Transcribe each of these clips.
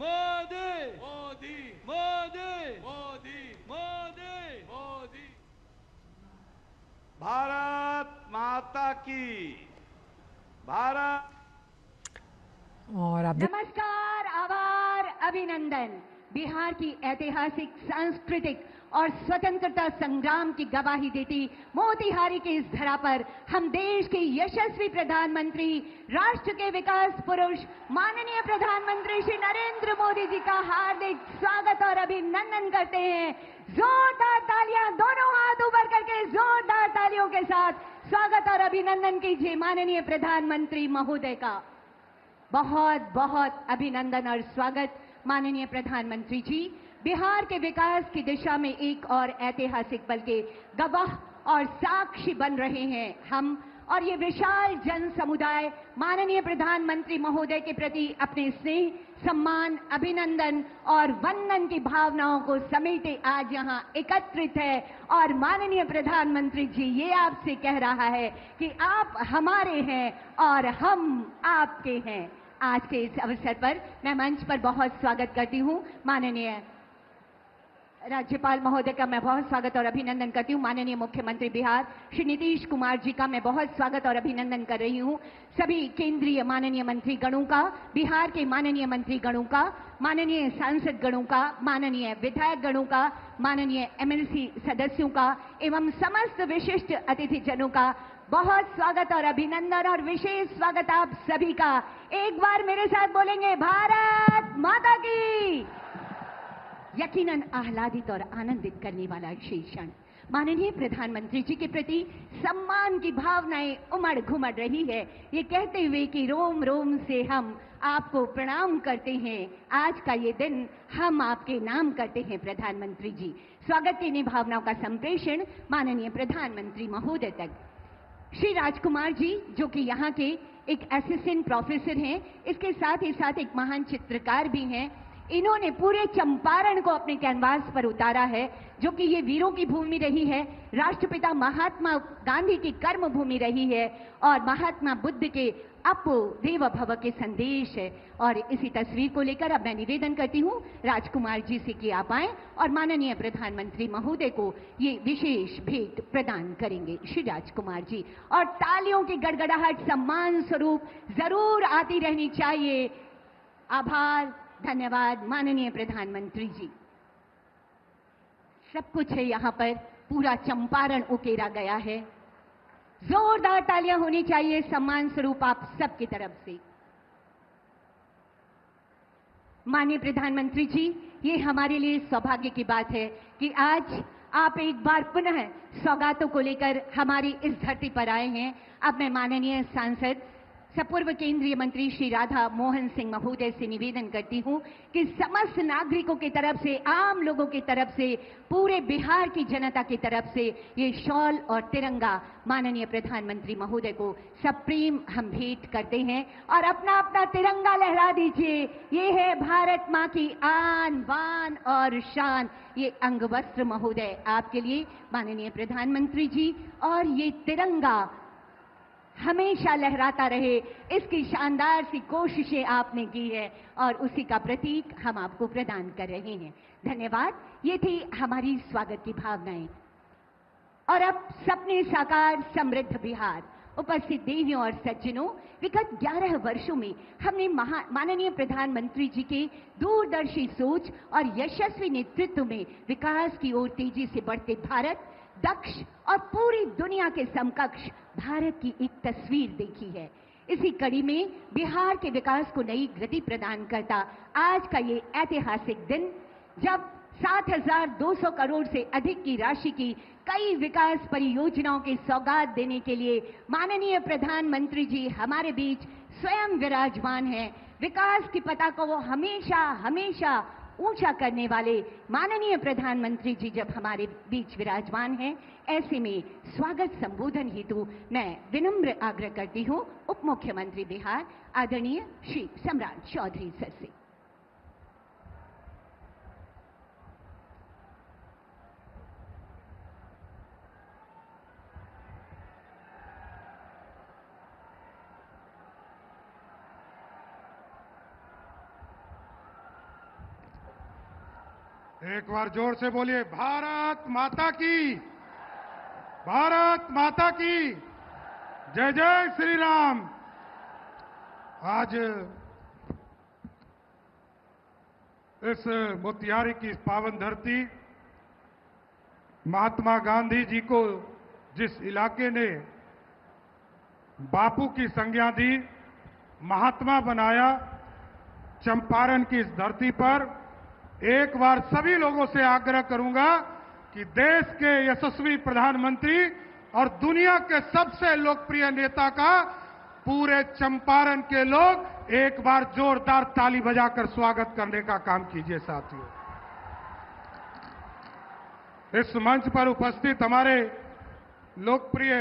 मोदी मोदी मोदी मोदी मोदी मोदी। भारत माता की, भारत। और आप नमस्कार, आभार, अभिनंदन। बिहार की ऐतिहासिक, सांस्कृतिक और स्वतंत्रता संग्राम की गवाही देती मोतिहारी की इस धरा पर हम देश के यशस्वी प्रधानमंत्री, राष्ट्र के विकास पुरुष, माननीय प्रधानमंत्री श्री नरेंद्र मोदी जी का हार्दिक स्वागत और अभिनंदन करते हैं। जोरदार तालियां, दोनों हाथ ऊपर करके जोरदार तालियों के साथ स्वागत और अभिनंदन कीजिए माननीय प्रधानमंत्री महोदय का। बहुत बहुत अभिनंदन और स्वागत माननीय प्रधानमंत्री जी। बिहार के विकास की दिशा में एक और ऐतिहासिक पल के गवाह और साक्षी बन रहे हैं हम, और ये विशाल जन समुदाय माननीय प्रधानमंत्री महोदय के प्रति अपने स्नेह, सम्मान, अभिनंदन और वंदन की भावनाओं को समेटे आज यहाँ एकत्रित है। और माननीय प्रधानमंत्री जी ये आपसे कह रहा है कि आप हमारे हैं और हम आपके हैं। आज के इस अवसर पर मैं मंच पर बहुत स्वागत करती हूँ माननीय राज्यपाल महोदय का मैं बहुत स्वागत और अभिनंदन करती हूँ। माननीय मुख्यमंत्री बिहार श्री नीतीश कुमार जी का मैं बहुत स्वागत और अभिनंदन कर रही हूँ। सभी केंद्रीय माननीय मंत्री गणों का, बिहार के माननीय मंत्री गणों का, माननीय सांसद गणों का, माननीय विधायक गणों का, माननीय एमएलसी सदस्यों का एवं समस्त विशिष्ट अतिथि जनों का बहुत स्वागत और अभिनंदन और विशेष स्वागत आप सभी का। एक बार मेरे साथ बोलेंगे, भारत माता की। यकीनन आह्लादित और आनंदित करने वाला क्षण। माननीय प्रधानमंत्री जी के प्रति सम्मान की भावनाएं उमड़ घुमड़ रही है, ये कहते हुए कि रोम रोम से हम आपको प्रणाम करते हैं। आज का ये दिन हम आपके नाम करते हैं प्रधानमंत्री जी। स्वागत की इन भावनाओं का संप्रेषण माननीय प्रधानमंत्री महोदय तक। श्री राजकुमार जी जो कि यहाँ के एक असिस्टेंट प्रोफेसर हैं, इसके साथ ही साथ एक महान चित्रकार भी हैं। इन्होंने पूरे चंपारण को अपने कैनवास पर उतारा है, जो कि ये वीरों की भूमि रही है, राष्ट्रपिता महात्मा गांधी की कर्म भूमि रही है और महात्मा बुद्ध के अपो देव भव के संदेश है। और इसी तस्वीर को लेकर अब मैं निवेदन करती हूँ राजकुमार जी से कि आप आए और माननीय प्रधानमंत्री महोदय को ये विशेष भेंट प्रदान करेंगे। श्री राजकुमार जी, और तालियों की गड़गड़ाहट सम्मान स्वरूप जरूर आती रहनी चाहिए। आभार, धन्यवाद माननीय प्रधानमंत्री जी। सब कुछ है यहाँ पर, पूरा चंपारण उकेरा गया है। जोरदार तालियां होनी चाहिए सम्मान स्वरूप आप सबकी तरफ से। माननीय प्रधानमंत्री जी, ये हमारे लिए सौभाग्य की बात है कि आज आप एक बार पुनः सौगातों को लेकर हमारी इस धरती पर आए हैं। अब मैं माननीय सांसद सपूर्व केंद्रीय मंत्री श्री राधा मोहन सिंह महोदय से निवेदन करती हूं कि समस्त नागरिकों की तरफ से, आम लोगों की तरफ से, पूरे बिहार की जनता की तरफ से ये शॉल और तिरंगा माननीय प्रधानमंत्री महोदय को सप्रेम हम भेंट करते हैं। और अपना अपना तिरंगा लहरा दीजिए। ये है भारत माँ की आन बान और शान। ये अंगवस्त्र महोदय आपके लिए माननीय प्रधानमंत्री जी, और ये तिरंगा हमेशा लहराता रहे, इसकी शानदार सी कोशिशें आपने की है और उसी का प्रतीक हम आपको प्रदान कर रहे हैं। धन्यवाद। ये थी हमारी स्वागत की भावनाएं। और अब सपने साकार, समृद्ध बिहार। उपस्थित देवियों और सज्जनों, विगत 11 वर्षों में हमने माननीय प्रधानमंत्री जी के दूरदर्शी सोच और यशस्वी नेतृत्व में विकास की ओर तेजी से बढ़ते भारत, दक्ष और पूरी दुनिया के समकक्ष भारत की एक तस्वीर देखी है। इसी कड़ी में बिहार के विकास को नई गति प्रदान करता आज का ये ऐतिहासिक दिन, जब 7,200 करोड़ से अधिक की राशि की कई विकास परियोजनाओं की सौगात देने के लिए माननीय प्रधानमंत्री जी हमारे बीच स्वयं विराजमान हैं। विकास की पताका को हमेशा हमेशा ऊंचा करने वाले माननीय प्रधानमंत्री जी जब हमारे बीच विराजमान हैं, ऐसे में स्वागत संबोधन हेतु मैं विनम्र आग्रह करती हूं उप मुख्यमंत्री बिहार आदरणीय श्री सम्राट चौधरी सर से। एक बार जोर से बोलिए, भारत माता की, भारत माता की जय जय श्री राम। आज इस मोतिहारी की पावन धरती, महात्मा गांधी जी को जिस इलाके ने बापू की संज्ञा दी, महात्मा बनाया, चंपारण की इस धरती पर एक बार सभी लोगों से आग्रह करूंगा कि देश के यशस्वी प्रधानमंत्री और दुनिया के सबसे लोकप्रिय नेता का पूरे चंपारण के लोग एक बार जोरदार ताली बजाकर स्वागत करने का काम कीजिए साथियों। इस मंच पर उपस्थित हमारे लोकप्रिय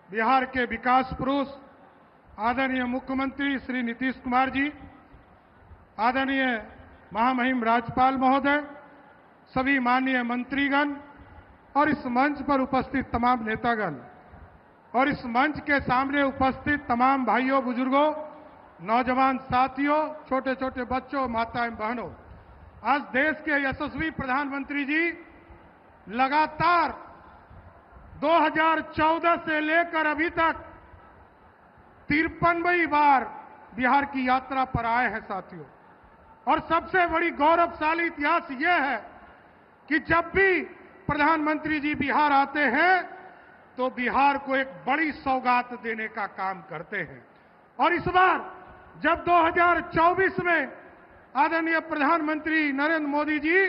बिहार के विकास पुरुष आदरणीय मुख्यमंत्री श्री नीतीश कुमार जी, आदरणीय महामहिम राज्यपाल महोदय, सभी माननीय मंत्रीगण और इस मंच पर उपस्थित तमाम नेतागण और इस मंच के सामने उपस्थित तमाम भाइयों, बुजुर्गों, नौजवान साथियों, छोटे छोटे बच्चों, माताएं, बहनों, आज देश के यशस्वी प्रधानमंत्री जी लगातार 2014 से लेकर अभी तक 53वीं बार बिहार की यात्रा पर आए हैं साथियों। और सबसे बड़ी गौरवशाली इतिहास यह है कि जब भी प्रधानमंत्री जी बिहार आते हैं तो बिहार को एक बड़ी सौगात देने का काम करते हैं। और इस बार जब 2024 में आदरणीय प्रधानमंत्री नरेंद्र मोदी जी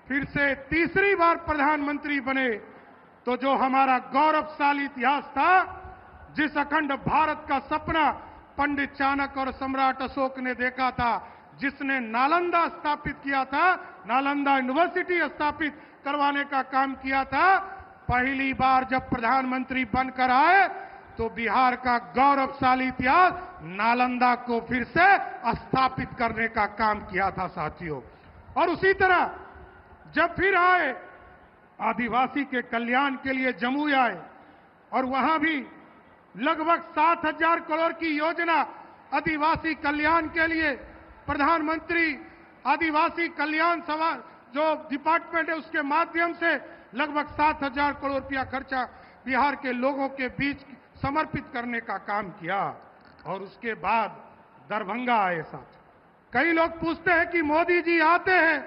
फिर से तीसरी बार प्रधानमंत्री बने, तो जो हमारा गौरवशाली इतिहास था, जिस अखंड भारत का सपना पंडित चाणक्य और सम्राट अशोक ने देखा था, जिसने नालंदा स्थापित किया था, नालंदा यूनिवर्सिटी स्थापित करवाने का काम किया था, पहली बार जब प्रधानमंत्री बनकर आए तो बिहार का गौरवशाली इतिहास नालंदा को फिर से स्थापित करने का काम किया था साथियों। और उसी तरह जब फिर आए, आदिवासी के कल्याण के लिए जमुई आए और वहां भी लगभग 7,000 करोड़ की योजना आदिवासी कल्याण के लिए प्रधानमंत्री आदिवासी कल्याण सभा जो डिपार्टमेंट है उसके माध्यम से लगभग 7,000 करोड़ रुपया खर्चा बिहार के लोगों के बीच समर्पित करने का काम किया। और उसके बाद दरभंगा आए साथ। कई लोग पूछते हैं कि मोदी जी आते हैं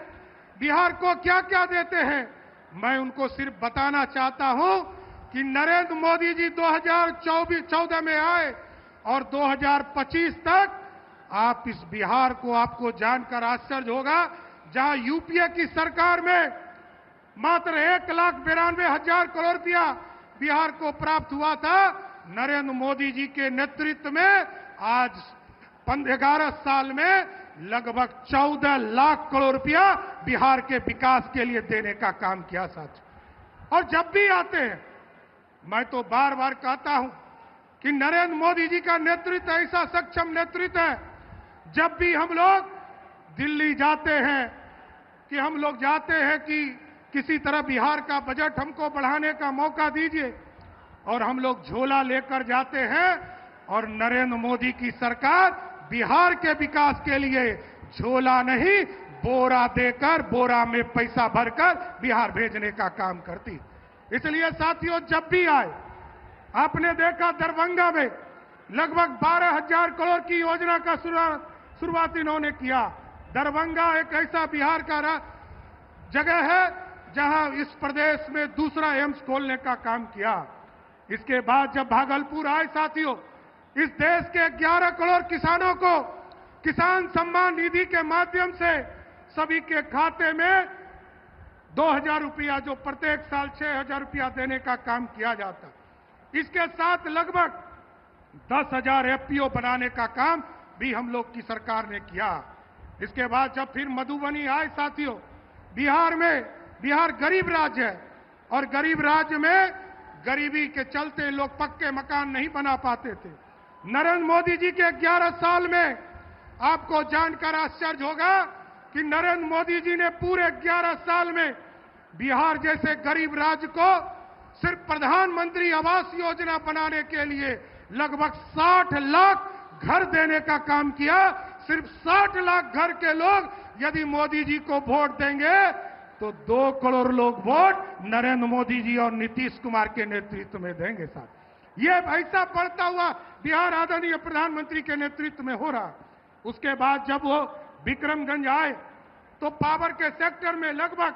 बिहार को क्या क्या देते हैं। मैं उनको सिर्फ बताना चाहता हूं कि नरेंद्र मोदी जी 2014 में आए और 2025 तक आप इस बिहार को, आपको जानकर आश्चर्य होगा, जहां यूपीए की सरकार में मात्र 1,92,000 करोड़ रुपया बिहार को प्राप्त हुआ था, नरेंद्र मोदी जी के नेतृत्व में आज 11 साल में लगभग 14 लाख करोड़ रुपया बिहार के विकास के लिए देने का काम किया साथियों। और जब भी आते हैं, मैं तो बार बार कहता हूं कि नरेंद्र मोदी जी का नेतृत्व ऐसा सक्षम नेतृत्व है, जब भी हम लोग दिल्ली जाते हैं कि हम लोग जाते हैं कि किसी तरह बिहार का बजट हमको बढ़ाने का मौका दीजिए, और हम लोग झोला लेकर जाते हैं और नरेंद्र मोदी की सरकार बिहार के विकास के लिए झोला नहीं बोरा देकर, बोरा में पैसा भरकर बिहार भेजने का काम करती। इसलिए साथियों, जब भी आए, आपने देखा दरभंगा में लगभग 12,000 करोड़ की योजना का शुरुआत इन्होंने किया। दरभंगा एक ऐसा बिहार का जगह है जहां इस प्रदेश में दूसरा एम्स खोलने का काम किया। इसके बाद जब भागलपुर आए साथियों, इस देश के 11 करोड़ किसानों को किसान सम्मान निधि के माध्यम से सभी के खाते में 2,000 रुपया, जो प्रत्येक साल 6,000 रुपया देने का काम किया जाता। इसके साथ लगभग 10,000 एफपीओ बनाने का काम भी हम लोग की सरकार ने किया। इसके बाद जब फिर मधुबनी आए साथियों, बिहार में, बिहार गरीब राज्य है और गरीब राज्य में गरीबी के चलते लोग पक्के मकान नहीं बना पाते थे। नरेंद्र मोदी जी के 11 साल में आपको जानकर आश्चर्य होगा कि नरेंद्र मोदी जी ने पूरे 11 साल में बिहार जैसे गरीब राज्य को सिर्फ प्रधानमंत्री आवास योजना बनाने के लिए लगभग 60 लाख घर देने का काम किया। सिर्फ 60 लाख घर के लोग यदि मोदी जी को वोट देंगे तो 2 करोड़ लोग वोट नरेंद्र मोदी जी और नीतीश कुमार के नेतृत्व में देंगे साथ। ये ऐसा बढ़ता हुआ बिहार आदरणीय प्रधानमंत्री के नेतृत्व में हो रहा। उसके बाद जब वो विक्रमगंज आए तो पावर के सेक्टर में लगभग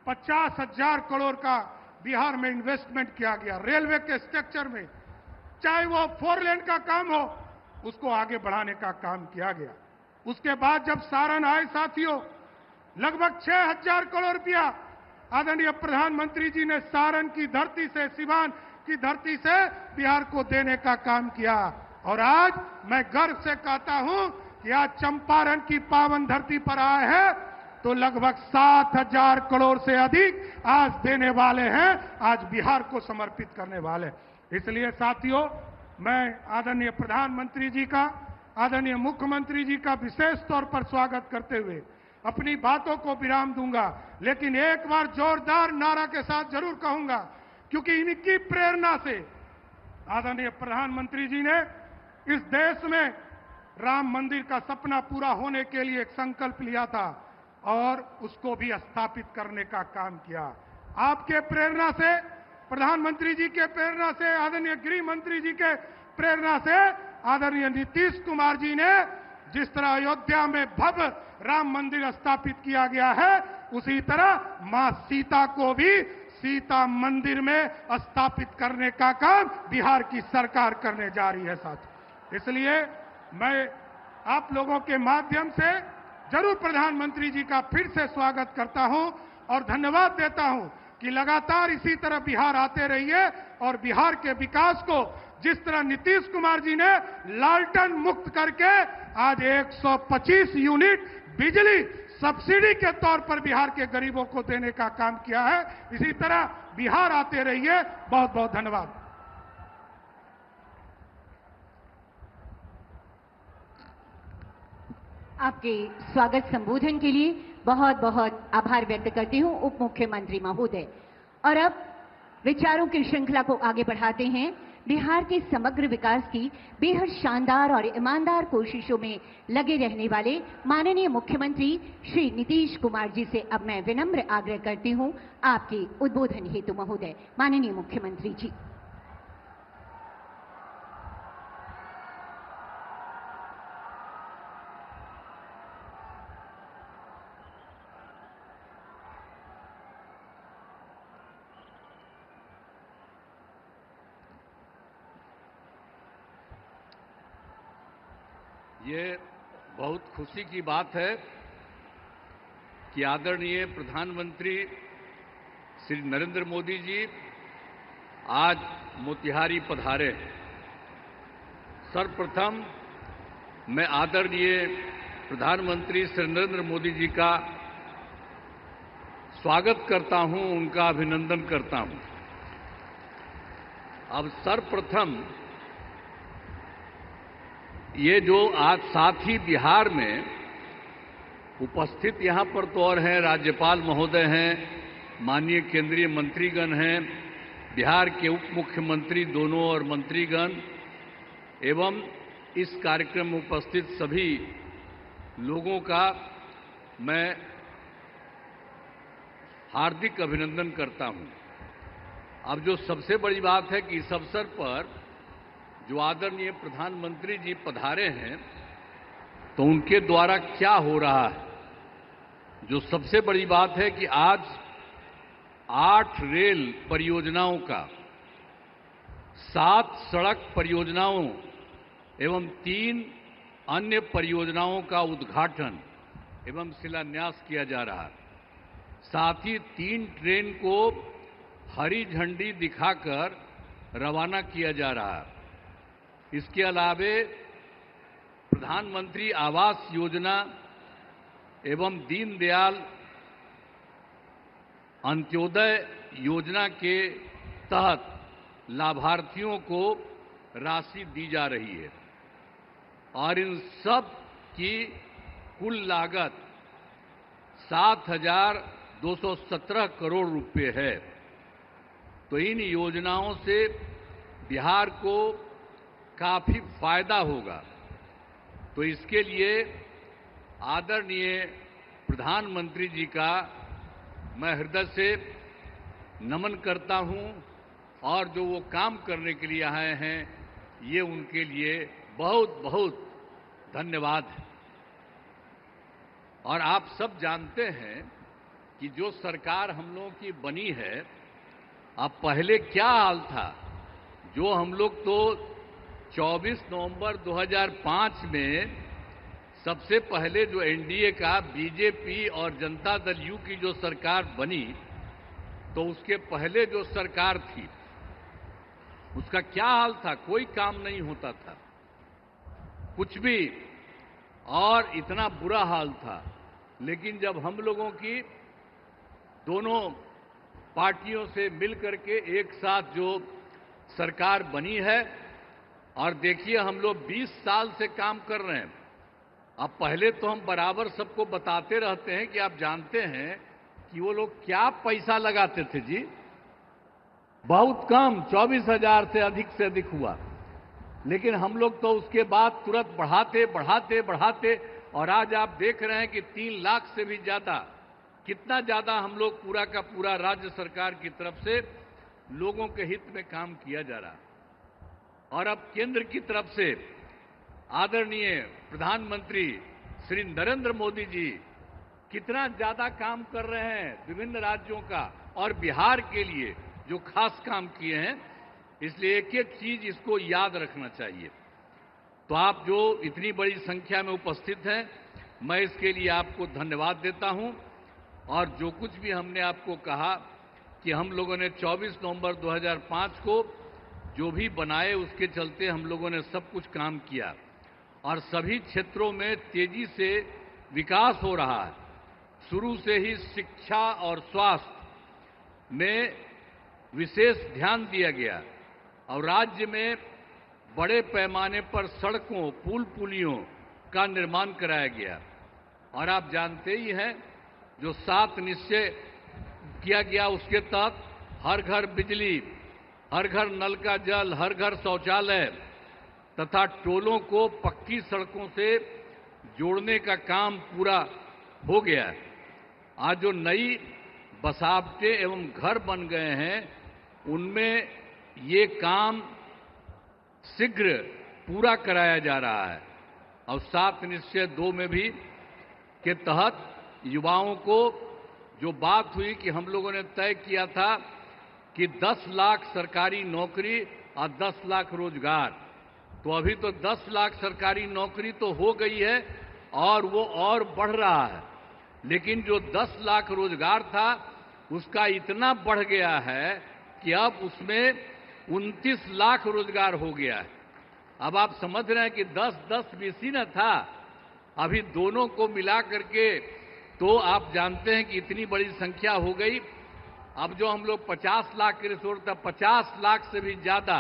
50,000 करोड़ का बिहार में इन्वेस्टमेंट किया गया। रेलवे के स्ट्रक्चर में, चाहे वो 4 लेन का काम हो, उसको आगे बढ़ाने का काम किया गया। उसके बाद जब सारण आए साथियों, लगभग 6,000 करोड़ रुपया आदरणीय प्रधानमंत्री जी ने सारण की धरती से, सिवान की धरती से बिहार को देने का काम किया। और आज मैं गर्व से कहता हूं कि आज चंपारण की पावन धरती पर आए हैं तो लगभग 7,000 करोड़ से अधिक आज देने वाले हैं, आज बिहार को समर्पित करने वाले। इसलिए साथियों, मैं आदरणीय प्रधानमंत्री जी का, आदरणीय मुख्यमंत्री जी का विशेष तौर पर स्वागत करते हुए अपनी बातों को विराम दूंगा। लेकिन एक बार जोरदार नारा के साथ जरूर कहूंगा, क्योंकि इनकी प्रेरणा से आदरणीय प्रधानमंत्री जी ने इस देश में राम मंदिर का सपना पूरा होने के लिए एक संकल्प लिया था और उसको भी स्थापित करने का काम किया। आपके प्रेरणा से, प्रधानमंत्री जी के प्रेरणा से, आदरणीय गृह मंत्री जी के प्रेरणा से आदरणीय नीतीश कुमार जी ने जिस तरह अयोध्या में भव्य राम मंदिर स्थापित किया गया है, उसी तरह मां सीता को भी सीता मंदिर में स्थापित करने का काम बिहार की सरकार करने जा रही है साथ। इसलिए मैं आप लोगों के माध्यम से जरूर प्रधानमंत्री जी का फिर से स्वागत करता हूं और धन्यवाद देता हूं कि लगातार इसी तरह बिहार आते रहिए और बिहार के विकास को जिस तरह नीतीश कुमार जी ने लालटेन मुक्त करके आज 125 यूनिट बिजली सब्सिडी के तौर पर बिहार के गरीबों को देने का काम किया है, इसी तरह बिहार आते रहिए। बहुत बहुत धन्यवाद। आपके स्वागत संबोधन के लिए बहुत बहुत आभार व्यक्त करती हूं उप मुख्यमंत्री महोदय। और अब विचारों की श्रृंखला को आगे बढ़ाते हैं। बिहार के समग्र विकास की बेहद शानदार और ईमानदार कोशिशों में लगे रहने वाले माननीय मुख्यमंत्री श्री नीतीश कुमार जी से अब मैं विनम्र आग्रह करती हूं आपके उद्बोधन हेतु महोदय। माननीय मुख्यमंत्री जी। ये बहुत खुशी की बात है कि आदरणीय प्रधानमंत्री श्री नरेंद्र मोदी जी आज मोतिहारी पधारे। सर्वप्रथम मैं आदरणीय प्रधानमंत्री श्री नरेंद्र मोदी जी का स्वागत करता हूं, उनका अभिनंदन करता हूं। अब सर्वप्रथम ये जो आज साथी बिहार में उपस्थित यहां पर तो और हैं, राज्यपाल महोदय हैं, माननीय केंद्रीय मंत्रीगण हैं, बिहार के उप मुख्यमंत्री दोनों और मंत्रीगण एवं इस कार्यक्रम में उपस्थित सभी लोगों का मैं हार्दिक अभिनंदन करता हूं। अब जो सबसे बड़ी बात है कि इस अवसर पर जो आदरणीय प्रधानमंत्री जी पधारे हैं तो उनके द्वारा क्या हो रहा है। जो सबसे बड़ी बात है कि आज 8 रेल परियोजनाओं का, 7 सड़क परियोजनाओं एवं 3 अन्य परियोजनाओं का उद्घाटन एवं शिलान्यास किया जा रहा है। साथ ही 3 ट्रेन को हरी झंडी दिखाकर रवाना किया जा रहा है। इसके अलावे प्रधानमंत्री आवास योजना एवं दीनदयाल अंत्योदय योजना के तहत लाभार्थियों को राशि दी जा रही है और इन सब की कुल लागत 7,217 करोड़ रुपए है। तो इन योजनाओं से बिहार को काफी फायदा होगा। तो इसके लिए आदरणीय प्रधानमंत्री जी का मैं हृदय से नमन करता हूं और जो वो काम करने के लिए आए हैं, ये उनके लिए बहुत बहुत धन्यवाद है। और आप सब जानते हैं कि जो सरकार हम लोगों की बनी है, अब पहले क्या हाल था। जो हम लोग तो 24 नवंबर 2005 में सबसे पहले जो एनडीए का बीजेपी और जनता दल यू की जो सरकार बनी, तो उसके पहले जो सरकार थी उसका क्या हाल था। कोई काम नहीं होता था, कुछ भी, और इतना बुरा हाल था। लेकिन जब हम लोगों की दोनों पार्टियों से मिलकर के एक साथ जो सरकार बनी है, और देखिए हम लोग 20 साल से काम कर रहे हैं। अब पहले तो हम बराबर सबको बताते रहते हैं कि आप जानते हैं कि वो लोग क्या पैसा लगाते थे जी, बहुत कम, 24,000 से अधिक हुआ। लेकिन हम लोग तो उसके बाद तुरंत बढ़ाते बढ़ाते बढ़ाते, और आज आप देख रहे हैं कि 3 लाख से भी ज्यादा, कितना ज्यादा हम लोग पूरा का पूरा राज्य सरकार की तरफ से लोगों के हित में काम किया जा रहा है। और अब केंद्र की तरफ से आदरणीय प्रधानमंत्री श्री नरेंद्र मोदी जी कितना ज्यादा काम कर रहे हैं विभिन्न राज्यों का, और बिहार के लिए जो खास काम किए हैं। इसलिए एक एक चीज इसको याद रखना चाहिए। तो आप जो इतनी बड़ी संख्या में उपस्थित हैं, मैं इसके लिए आपको धन्यवाद देता हूं। और जो कुछ भी हमने आपको कहा कि हम लोगों ने 24 नवंबर 2005 को जो भी बनाए, उसके चलते हम लोगों ने सब कुछ काम किया, और सभी क्षेत्रों में तेजी से विकास हो रहा है। शुरू से ही शिक्षा और स्वास्थ्य में विशेष ध्यान दिया गया, और राज्य में बड़े पैमाने पर सड़कों, पुल पुलियों का निर्माण कराया गया। और आप जानते ही हैं, जो 7 निश्चय किया गया, उसके तहत हर घर बिजली, हर घर नल का जल, हर घर शौचालय तथा टोलों को पक्की सड़कों से जोड़ने का काम पूरा हो गया है। आज जो नई बसावटें एवं घर बन गए हैं, उनमें ये काम शीघ्र पूरा कराया जा रहा है। और 7 निश्चय 2 में भी के तहत युवाओं को जो बात हुई कि हम लोगों ने तय किया था कि 10 लाख सरकारी नौकरी और 10 लाख रोजगार, तो अभी तो 10 लाख सरकारी नौकरी तो हो गई है और वो और बढ़ रहा है। लेकिन जो 10 लाख रोजगार था, उसका इतना बढ़ गया है कि अब उसमें 29 लाख रोजगार हो गया है। अब आप समझ रहे हैं कि 10-10 बीसी न था, अभी दोनों को मिला करके तो आप जानते हैं कि इतनी बड़ी संख्या हो गई। अब जो हम लोग 50 लाख के रिसोर्स था, 50 लाख से भी ज्यादा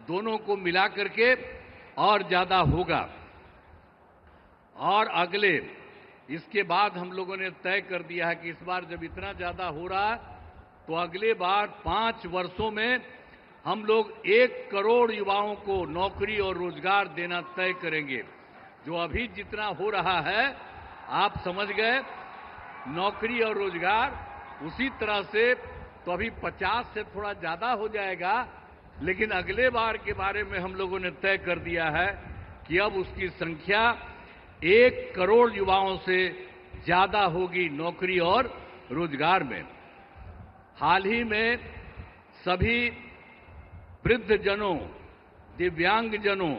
दोनों को मिला करके और ज्यादा होगा। और अगले इसके बाद हम लोगों ने तय कर दिया है कि इस बार जब इतना ज्यादा हो रहा है, तो अगले बार 5 वर्षों में हम लोग 1 करोड़ युवाओं को नौकरी और रोजगार देना तय करेंगे। जो अभी जितना हो रहा है, आप समझ गए, नौकरी और रोजगार उसी तरह से, तो अभी 50 से थोड़ा ज्यादा हो जाएगा। लेकिन अगले बार के बारे में हम लोगों ने तय कर दिया है कि अब उसकी संख्या 1 करोड़ युवाओं से ज्यादा होगी नौकरी और रोजगार में। हाल ही में सभी वृद्धजनों, दिव्यांगजनों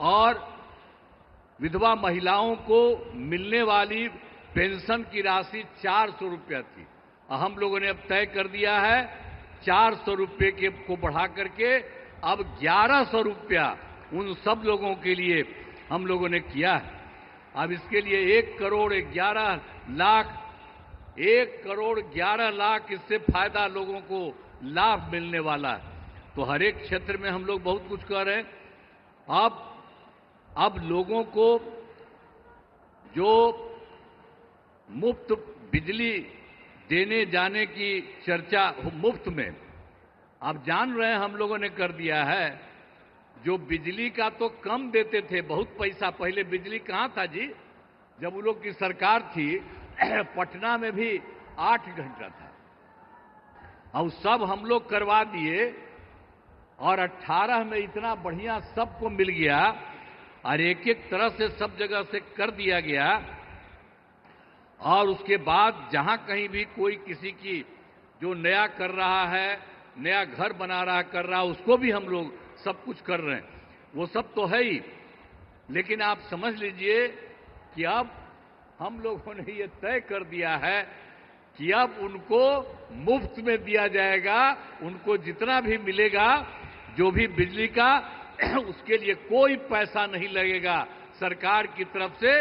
और विधवा महिलाओं को मिलने वाली पेंशन की राशि 400 रुपया थी। हम लोगों ने अब तय कर दिया है 400 रुपये के को बढ़ा करके अब 1100 रुपया उन सब लोगों के लिए हम लोगों ने किया है। अब इसके लिए 1 करोड़ 11 लाख 1 करोड़ 11 लाख इससे फायदा लोगों को लाभ मिलने वाला है। तो हर एक क्षेत्र में हम लोग बहुत कुछ कर रहे हैं। अब लोगों को जो मुफ्त बिजली देने जाने की चर्चा मुफ्त में, आप जान रहे हैं हम लोगों ने कर दिया है। जो बिजली का तो कम देते थे, बहुत पैसा, पहले बिजली कहाँ था जी, जब उन लोग की सरकार थी पटना में भी 8 घंटा था। अब सब हम लोग करवा दिए और 18 में इतना बढ़िया सबको मिल गया और एक एक तरह से सब जगह से कर दिया गया। और उसके बाद जहां कहीं भी कोई किसी की जो नया कर रहा है, नया घर बना रहा कर रहा, उसको भी हम लोग सब कुछ कर रहे हैं। वो सब तो है ही, लेकिन आप समझ लीजिए कि अब हम लोगों ने ये तय कर दिया है कि अब उनको मुफ्त में दिया जाएगा। उनको जितना भी मिलेगा, जो भी बिजली का, उसके लिए कोई पैसा नहीं लगेगा सरकार की तरफ से।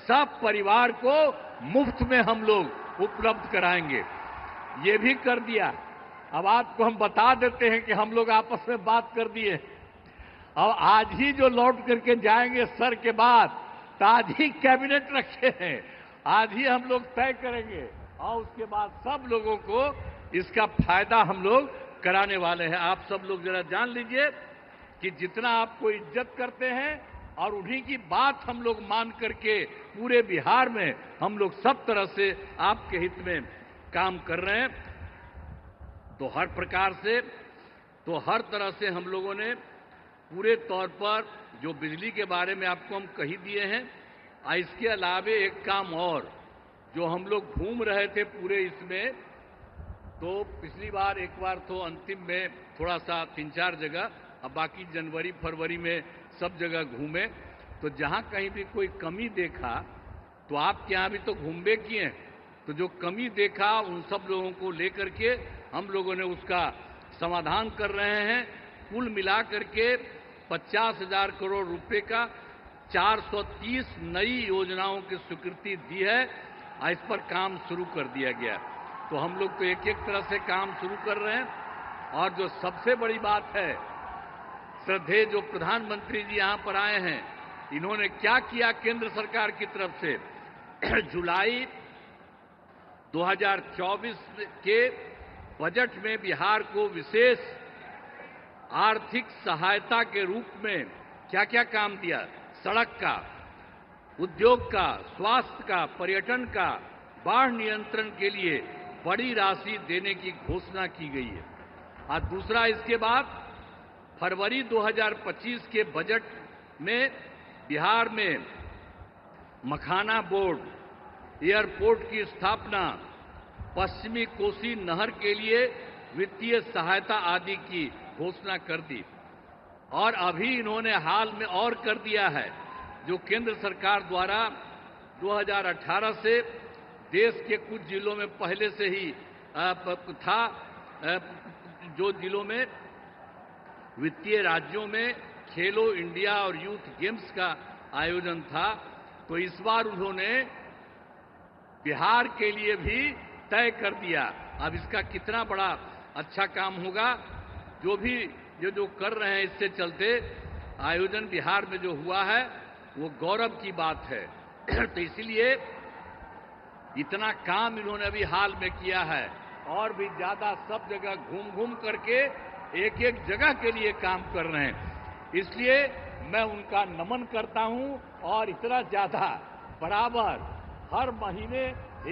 सब परिवार को मुफ्त में हम लोग उपलब्ध कराएंगे। ये भी कर दिया। अब आपको हम बता देते हैं कि हम लोग आपस में बात कर दिए। अब आज ही जो लौट करके जाएंगे सर के बाद, तो आज ही कैबिनेट रखे हैं, आज ही हम लोग तय करेंगे और उसके बाद सब लोगों को इसका फायदा हम लोग कराने वाले हैं। आप सब लोग जरा जान लीजिए कि जितना आपको इज्जत करते हैं और उन्हीं की बात हम लोग मान करके पूरे बिहार में हम लोग सब तरह से आपके हित में काम कर रहे हैं। तो हर प्रकार से, तो हर तरह से हम लोगों ने पूरे तौर पर जो बिजली के बारे में आपको हम कही दिए हैं। इसके अलावे एक काम और, जो हम लोग घूम रहे थे पूरे इसमें, तो पिछली बार एक बार तो अंतिम में थोड़ा सा 3-4 जगह, अब बाकी जनवरी फरवरी में सब जगह घूमे। तो जहां कहीं भी कोई कमी देखा, तो आपके यहां भी तो घूमबे किए, तो जो कमी देखा उन सब लोगों को लेकर के हम लोगों ने उसका समाधान कर रहे हैं। कुल मिलाकर के 50,000 करोड़ रुपए का 430 नई योजनाओं की स्वीकृति दी है और इस पर काम शुरू कर दिया गया। तो हम लोग तो एक एक तरह से काम शुरू कर रहे हैं। और जो सबसे बड़ी बात है, श्रद्धेय जो प्रधानमंत्री जी यहां पर आए हैं, इन्होंने क्या किया केंद्र सरकार की तरफ से। जुलाई 2024 के बजट में बिहार को विशेष आर्थिक सहायता के रूप में क्या क्या काम दिया। सड़क का, उद्योग का, स्वास्थ्य का, पर्यटन का, बाढ़ नियंत्रण के लिए बड़ी राशि देने की घोषणा की गई है। और दूसरा, इसके बाद फरवरी 2025 के बजट में बिहार में मखाना बोर्ड, एयरपोर्ट की स्थापना, पश्चिमी कोसी नहर के लिए वित्तीय सहायता आदि की घोषणा कर दी। और अभी इन्होंने हाल में और कर दिया है, जो केंद्र सरकार द्वारा 2018 से देश के कुछ जिलों में पहले से ही था, जो जिलों में वित्तीय राज्यों में खेलो इंडिया और यूथ गेम्स का आयोजन था, तो इस बार उन्होंने बिहार के लिए भी तय कर दिया। अब इसका कितना बड़ा अच्छा काम होगा, जो भी जो कर रहे हैं, इससे चलते आयोजन बिहार में जो हुआ है वो गौरव की बात है। तो इसलिए इतना काम इन्होंने अभी हाल में किया है और भी ज्यादा सब जगह घूम घूम करके एक एक जगह के लिए काम कर रहे हैं। इसलिए मैं उनका नमन करता हूं और इतना ज्यादा बराबर हर महीने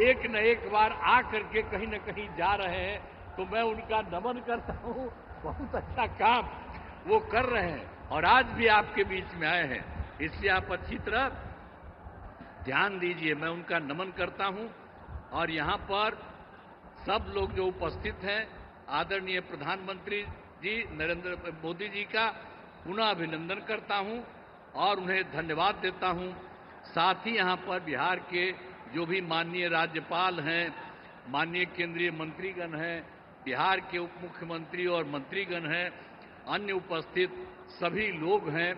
एक न एक बार आ करके कहीं न कहीं जा रहे हैं, तो मैं उनका नमन करता हूं। बहुत अच्छा काम वो कर रहे हैं और आज भी आपके बीच में आए हैं, इसलिए आप अच्छी तरह ध्यान दीजिए। मैं उनका नमन करता हूं और यहां पर सब लोग जो उपस्थित हैं, आदरणीय प्रधानमंत्री जी नरेंद्र मोदी जी का पुनः अभिनंदन करता हूं और उन्हें धन्यवाद देता हूं। साथ ही यहां पर बिहार के जो भी माननीय राज्यपाल हैं, माननीय केंद्रीय मंत्रीगण हैं, बिहार के उप मुख्यमंत्री और मंत्रीगण हैं, अन्य उपस्थित सभी लोग हैं,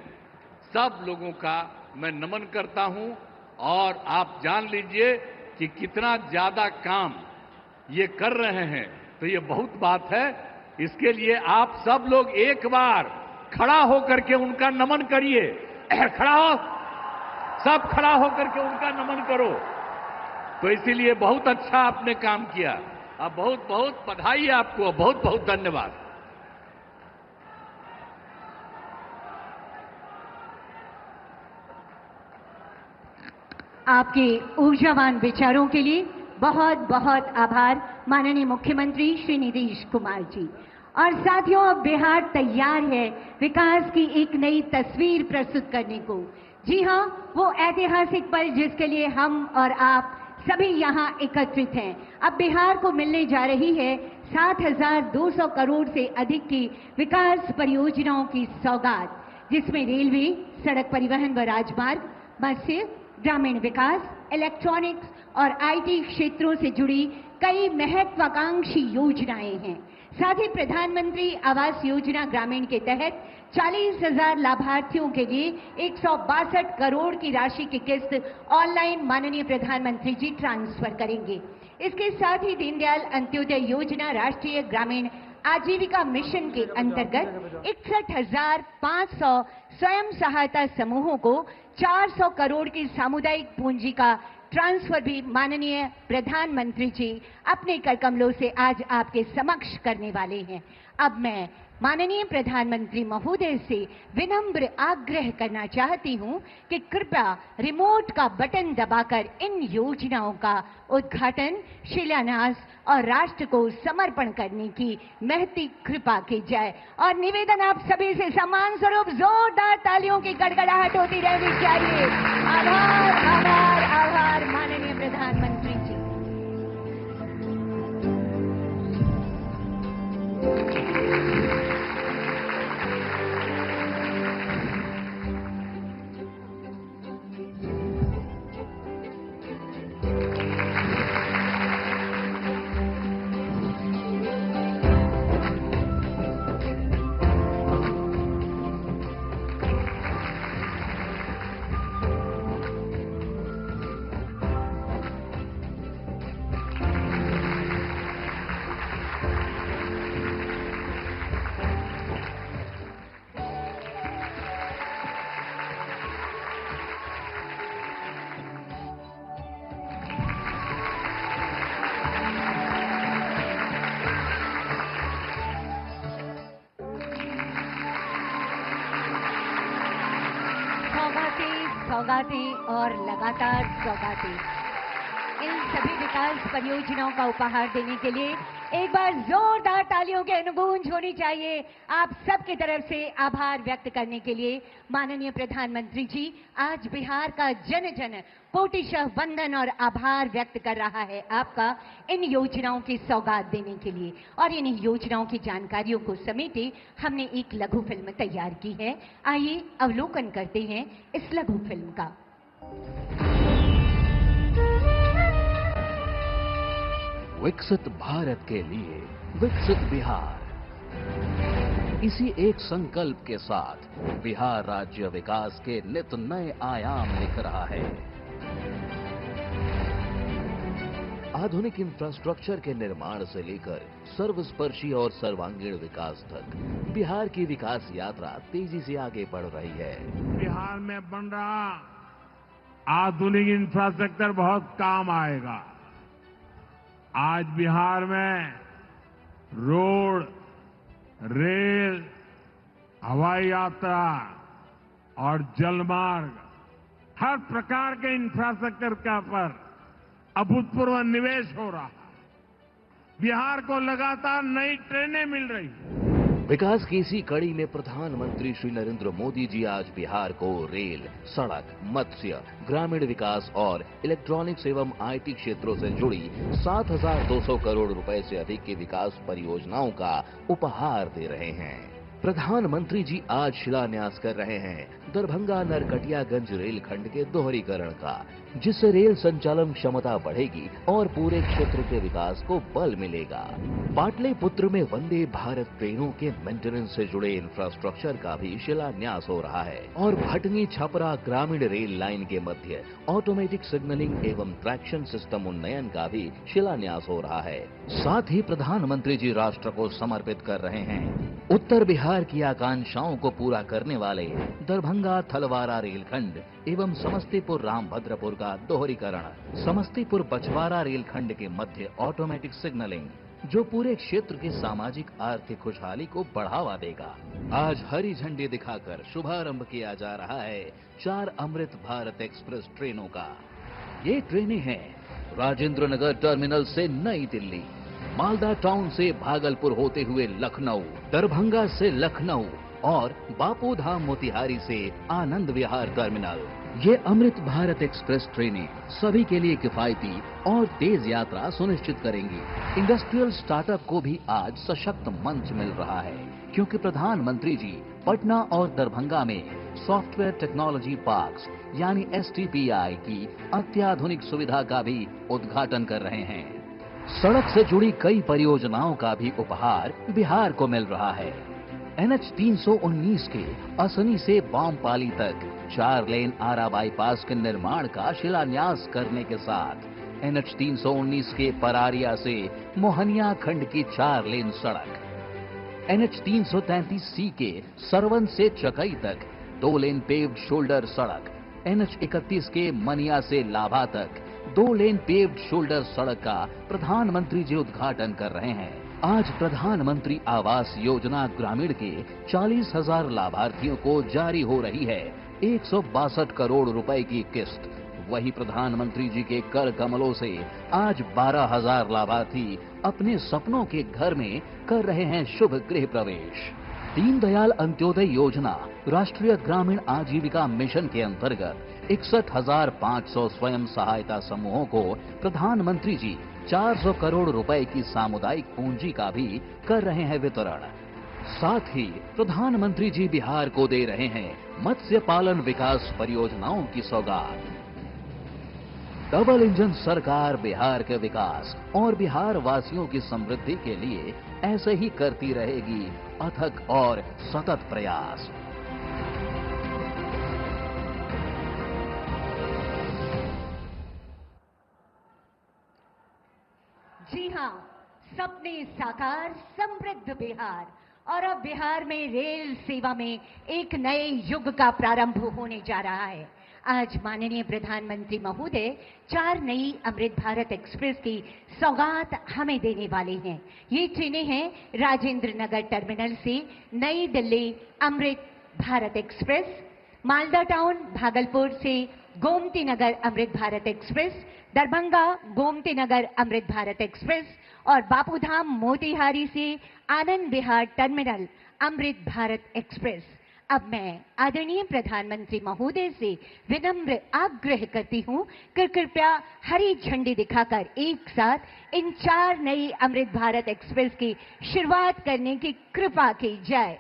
सब लोगों का मैं नमन करता हूं। और आप जान लीजिए कि कितना ज्यादा काम ये कर रहे हैं, तो ये बहुत बात है। इसके लिए आप सब लोग एक बार खड़ा होकर के उनका नमन करिए। खड़ा हो, सब खड़ा होकर के उनका नमन करो। तो इसीलिए बहुत अच्छा आपने काम किया। अब बहुत बहुत बधाई आपको, बहुत बहुत धन्यवाद। आपके ऊर्जावान विचारों के लिए बहुत बहुत आभार माननीय मुख्यमंत्री श्री नीतीश कुमार जी। और साथियों, अब बिहार तैयार है विकास की एक नई तस्वीर प्रस्तुत करने को। जी हां, वो ऐतिहासिक पल जिसके लिए हम और आप सभी यहां एकत्रित हैं। अब बिहार को मिलने जा रही है 7,200 करोड़ से अधिक की विकास परियोजनाओं की सौगात, जिसमें रेलवे, सड़क परिवहन व राजमार्ग, मत्स्य, ग्रामीण विकास, इलेक्ट्रॉनिक्स और आईटी क्षेत्रों से जुड़ी कई महत्वाकांक्षी योजनाएं हैं। साथ ही प्रधानमंत्री आवास योजना ग्रामीण के तहत 40,000 लाभार्थियों के लिए 162 करोड़ की राशि की किस्त ऑनलाइन माननीय प्रधानमंत्री जी ट्रांसफर करेंगे। इसके साथ ही दीनदयाल अंत्योदय योजना राष्ट्रीय ग्रामीण आजीविका मिशन के अंतर्गत 61,500 स्वयं सहायता समूहों को 400 करोड़ की सामुदायिक पूंजी का ट्रांसफर भी माननीय प्रधानमंत्री जी अपने करकमलों से आज आपके समक्ष करने वाले हैं। अब मैं माननीय प्रधानमंत्री महोदय से विनम्र आग्रह करना चाहती हूं कि कृपया रिमोट का बटन दबाकर इन योजनाओं का उद्घाटन, शिलान्यास और राष्ट्र को समर्पण करने की महती कृपा की जाए। और निवेदन आप सभी से सम्मान स्वरूप जोरदार तालियों की गड़गड़ाहट होती रहनी चाहिए। आभार आभार आभार माननीय प्रधानमंत्री जी। सौगातें और लगातार सौगातें, इन सभी विकास परियोजनाओं का उपहार देने के लिए एक बार जोरदार तालियों की अनुगूंज होनी चाहिए। आप सबकी तरफ से आभार व्यक्त करने के लिए माननीय प्रधानमंत्री जी आज बिहार का जन जन कोटिशः वंदन और आभार व्यक्त कर रहा है आपका इन योजनाओं की सौगात देने के लिए। और इन योजनाओं की जानकारियों को समेटे हमने एक लघु फिल्म तैयार की है। आइए अवलोकन करते हैं इस लघु फिल्म का। विकसित भारत के लिए विकसित बिहार, इसी एक संकल्प के साथ बिहार राज्य विकास के नित नए आयाम लिख रहा है। आधुनिक इंफ्रास्ट्रक्चर के निर्माण से लेकर सर्वस्पर्शी और सर्वांगीण विकास तक बिहार की विकास यात्रा तेजी से आगे बढ़ रही है। बिहार में बन रहा आधुनिक इंफ्रास्ट्रक्चर बहुत काम आएगा। आज बिहार में रोड, रेल, हवाई यात्रा और जलमार्ग, हर प्रकार के इंफ्रास्ट्रक्चर का पर अभूतपूर्व निवेश हो रहा है। बिहार को लगातार नई ट्रेनें मिल रही हैं। विकास की इसी कड़ी में प्रधानमंत्री श्री नरेंद्र मोदी जी आज बिहार को रेल, सड़क, मत्स्य, ग्रामीण विकास और इलेक्ट्रॉनिक्स एवं आईटी क्षेत्रों से जुड़ी 7,200 करोड़ रुपए से अधिक की विकास परियोजनाओं का उपहार दे रहे हैं। प्रधानमंत्री जी आज शिलान्यास कर रहे हैं दरभंगा नरकटियागंज रेलखंड के दोहरीकरण का, जिससे रेल संचालन क्षमता बढ़ेगी और पूरे क्षेत्र के विकास को बल मिलेगा। पाटलिपुत्र में वंदे भारत ट्रेनों के मेंटेनेंस से जुड़े इंफ्रास्ट्रक्चर का भी शिलान्यास हो रहा है और भटनी छपरा ग्रामीण रेल लाइन के मध्य ऑटोमेटिक सिग्नलिंग एवं ट्रैक्शन सिस्टम उन्नयन का भी शिलान्यास हो रहा है। साथ ही प्रधानमंत्री जी राष्ट्र को समर्पित कर रहे हैं उत्तर बिहार की आकांक्षाओं को पूरा करने वाले दरभंगा थलवारा रेलखंड एवं समस्तीपुर रामभद्रपुर का दोहरीकरण, समस्तीपुर बछवाड़ा रेलखंड के मध्य ऑटोमेटिक सिग्नलिंग, जो पूरे क्षेत्र की सामाजिक आर्थिक खुशहाली को बढ़ावा देगा। आज हरी झंडी दिखाकर शुभारंभ किया जा रहा है 4 अमृत भारत एक्सप्रेस ट्रेनों का। ये ट्रेनें हैं राजेंद्र नगर टर्मिनल से नई दिल्ली, मालदा टाउन से भागलपुर होते हुए लखनऊ, दरभंगा से लखनऊ और बापू धाम मोतिहारी से आनंद विहार टर्मिनल। ये अमृत भारत एक्सप्रेस ट्रेनें सभी के लिए किफायती और तेज यात्रा सुनिश्चित करेंगी। इंडस्ट्रियल स्टार्टअप को भी आज सशक्त मंच मिल रहा है, क्योंकि प्रधानमंत्री जी पटना और दरभंगा में सॉफ्टवेयर टेक्नोलॉजी पार्क्स यानी STPI की अत्याधुनिक सुविधा का भी उद्घाटन कर रहे हैं। सड़क से जुड़ी कई परियोजनाओं का भी उपहार बिहार को मिल रहा है। NH 319 के असनी से बामपाली तक 4 लेन आरा बाईपास के निर्माण का शिलान्यास करने के साथ NH 319 के परारिया से मोहनिया खंड की 4 लेन सड़क, NH 333C के सरवन से चकई तक 2 लेन पेव्ड शोल्डर सड़क, NH 31 के मनिया से लाभा तक 2 लेन पेव्ड शोल्डर सड़क का प्रधानमंत्री जी उद्घाटन कर रहे हैं। आज प्रधानमंत्री आवास योजना ग्रामीण के 40,000 लाभार्थियों को जारी हो रही है 162 करोड़ रुपए की किस्त। वहीं प्रधानमंत्री जी के कर कमलों से आज 12,000 लाभार्थी अपने सपनों के घर में कर रहे हैं शुभ गृह प्रवेश। दीनदयाल अंत्योदय योजना राष्ट्रीय ग्रामीण आजीविका मिशन के अंतर्गत 61,500 स्वयं सहायता समूहों को प्रधानमंत्री जी 400 करोड़ रुपए की सामुदायिक पूंजी का भी कर रहे हैं वितरण। साथ ही प्रधानमंत्री जी बिहार को दे रहे हैं मत्स्य पालन विकास परियोजनाओं की सौगात। डबल इंजन सरकार बिहार के विकास और बिहार वासियों की समृद्धि के लिए ऐसे ही करती रहेगी अथक और सतत प्रयास। जी हाँ, सपने साकार, समृद्ध बिहार। और अब बिहार में रेल सेवा में एक नए युग का प्रारंभ होने जा रहा है। आज माननीय प्रधानमंत्री महोदय 4 नई अमृत भारत एक्सप्रेस की सौगात हमें देने वाले हैं। ये ट्रेनें हैं राजेंद्र नगर टर्मिनल से नई दिल्ली अमृत भारत एक्सप्रेस, मालदा टाउन भागलपुर से गोमती नगर अमृत भारत एक्सप्रेस, दरभंगा गोमती नगर अमृत भारत एक्सप्रेस और बापूधाम मोतिहारी से आनंद विहार टर्मिनल अमृत भारत एक्सप्रेस। अब मैं आदरणीय प्रधानमंत्री महोदय से विनम्र आग्रह करती हूं कि कृपया हरी झंडी दिखाकर एक साथ इन 4 नई अमृत भारत एक्सप्रेस की शुरुआत करने की कृपा की जाए।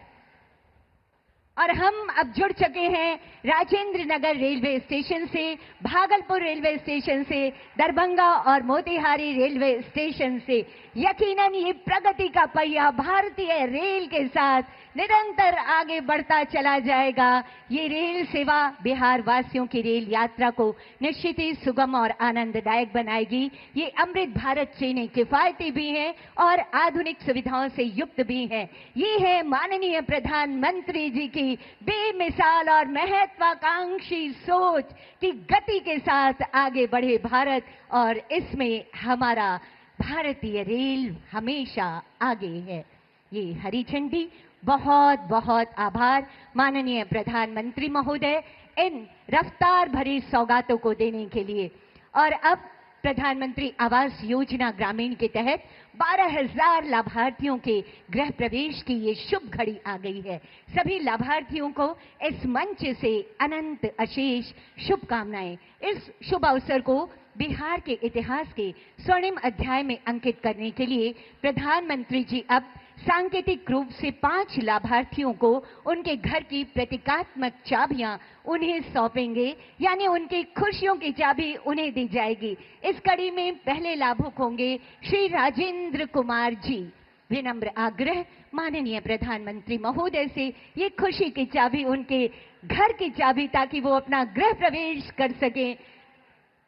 और हम अब जुड़ चुके हैं राजेंद्र नगर रेलवे स्टेशन से, भागलपुर रेलवे स्टेशन से, दरभंगा और मोतिहारी रेलवे स्टेशन से। यकीनन ये प्रगति का पहिया भारतीय रेल के साथ निरंतर आगे बढ़ता चला जाएगा। ये रेल सेवा बिहार वासियों की रेल यात्रा को निश्चित ही सुगम और आनंददायक बनाएगी। ये अमृत भारत ट्रेनें किफायती भी हैं और आधुनिक सुविधाओं से युक्त भी हैं। ये है माननीय प्रधानमंत्री जी की बेमिसाल और महत्वाकांक्षी सोच कि गति के साथ आगे बढ़े भारत, और इसमें हमारा भारतीय रेल हमेशा आगे है। ये हरी झंडी, बहुत बहुत आभार माननीय प्रधानमंत्री महोदय इन रफ्तार भरी सौगातों को देने के लिए। और अब प्रधानमंत्री आवास योजना ग्रामीण के तहत 12,000 लाभार्थियों के गृह प्रवेश की ये शुभ घड़ी आ गई है। सभी लाभार्थियों को इस मंच से अनंत अशेष शुभकामनाएं। इस शुभ अवसर को बिहार के इतिहास के स्वर्णिम अध्याय में अंकित करने के लिए प्रधानमंत्री जी अब सांकेतिक रूप से 5 लाभार्थियों को उनके घर की प्रतीकात्मक चाबियां उन्हें सौंपेंगे, यानी उनकी खुशियों की चाबी उन्हें दी जाएगी। इस कड़ी में पहले लाभुक होंगे श्री राजेंद्र कुमार जी। विनम्र आग्रह माननीय प्रधानमंत्री महोदय से ये खुशी की चाबी उनके घर की चाबी, ताकि वो अपना गृह प्रवेश कर सकें।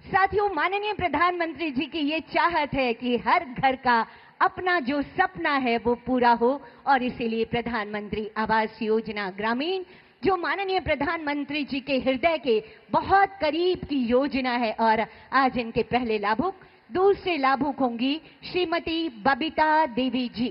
साथियों, माननीय प्रधानमंत्री जी की ये चाहत है कि हर घर का अपना जो सपना है वो पूरा हो, और इसीलिए प्रधानमंत्री आवास योजना ग्रामीण, जो माननीय प्रधानमंत्री जी के हृदय के बहुत करीब की योजना है, और आज इनके पहले लाभुक, दूसरे लाभुक होंगी श्रीमती बबीता देवी जी।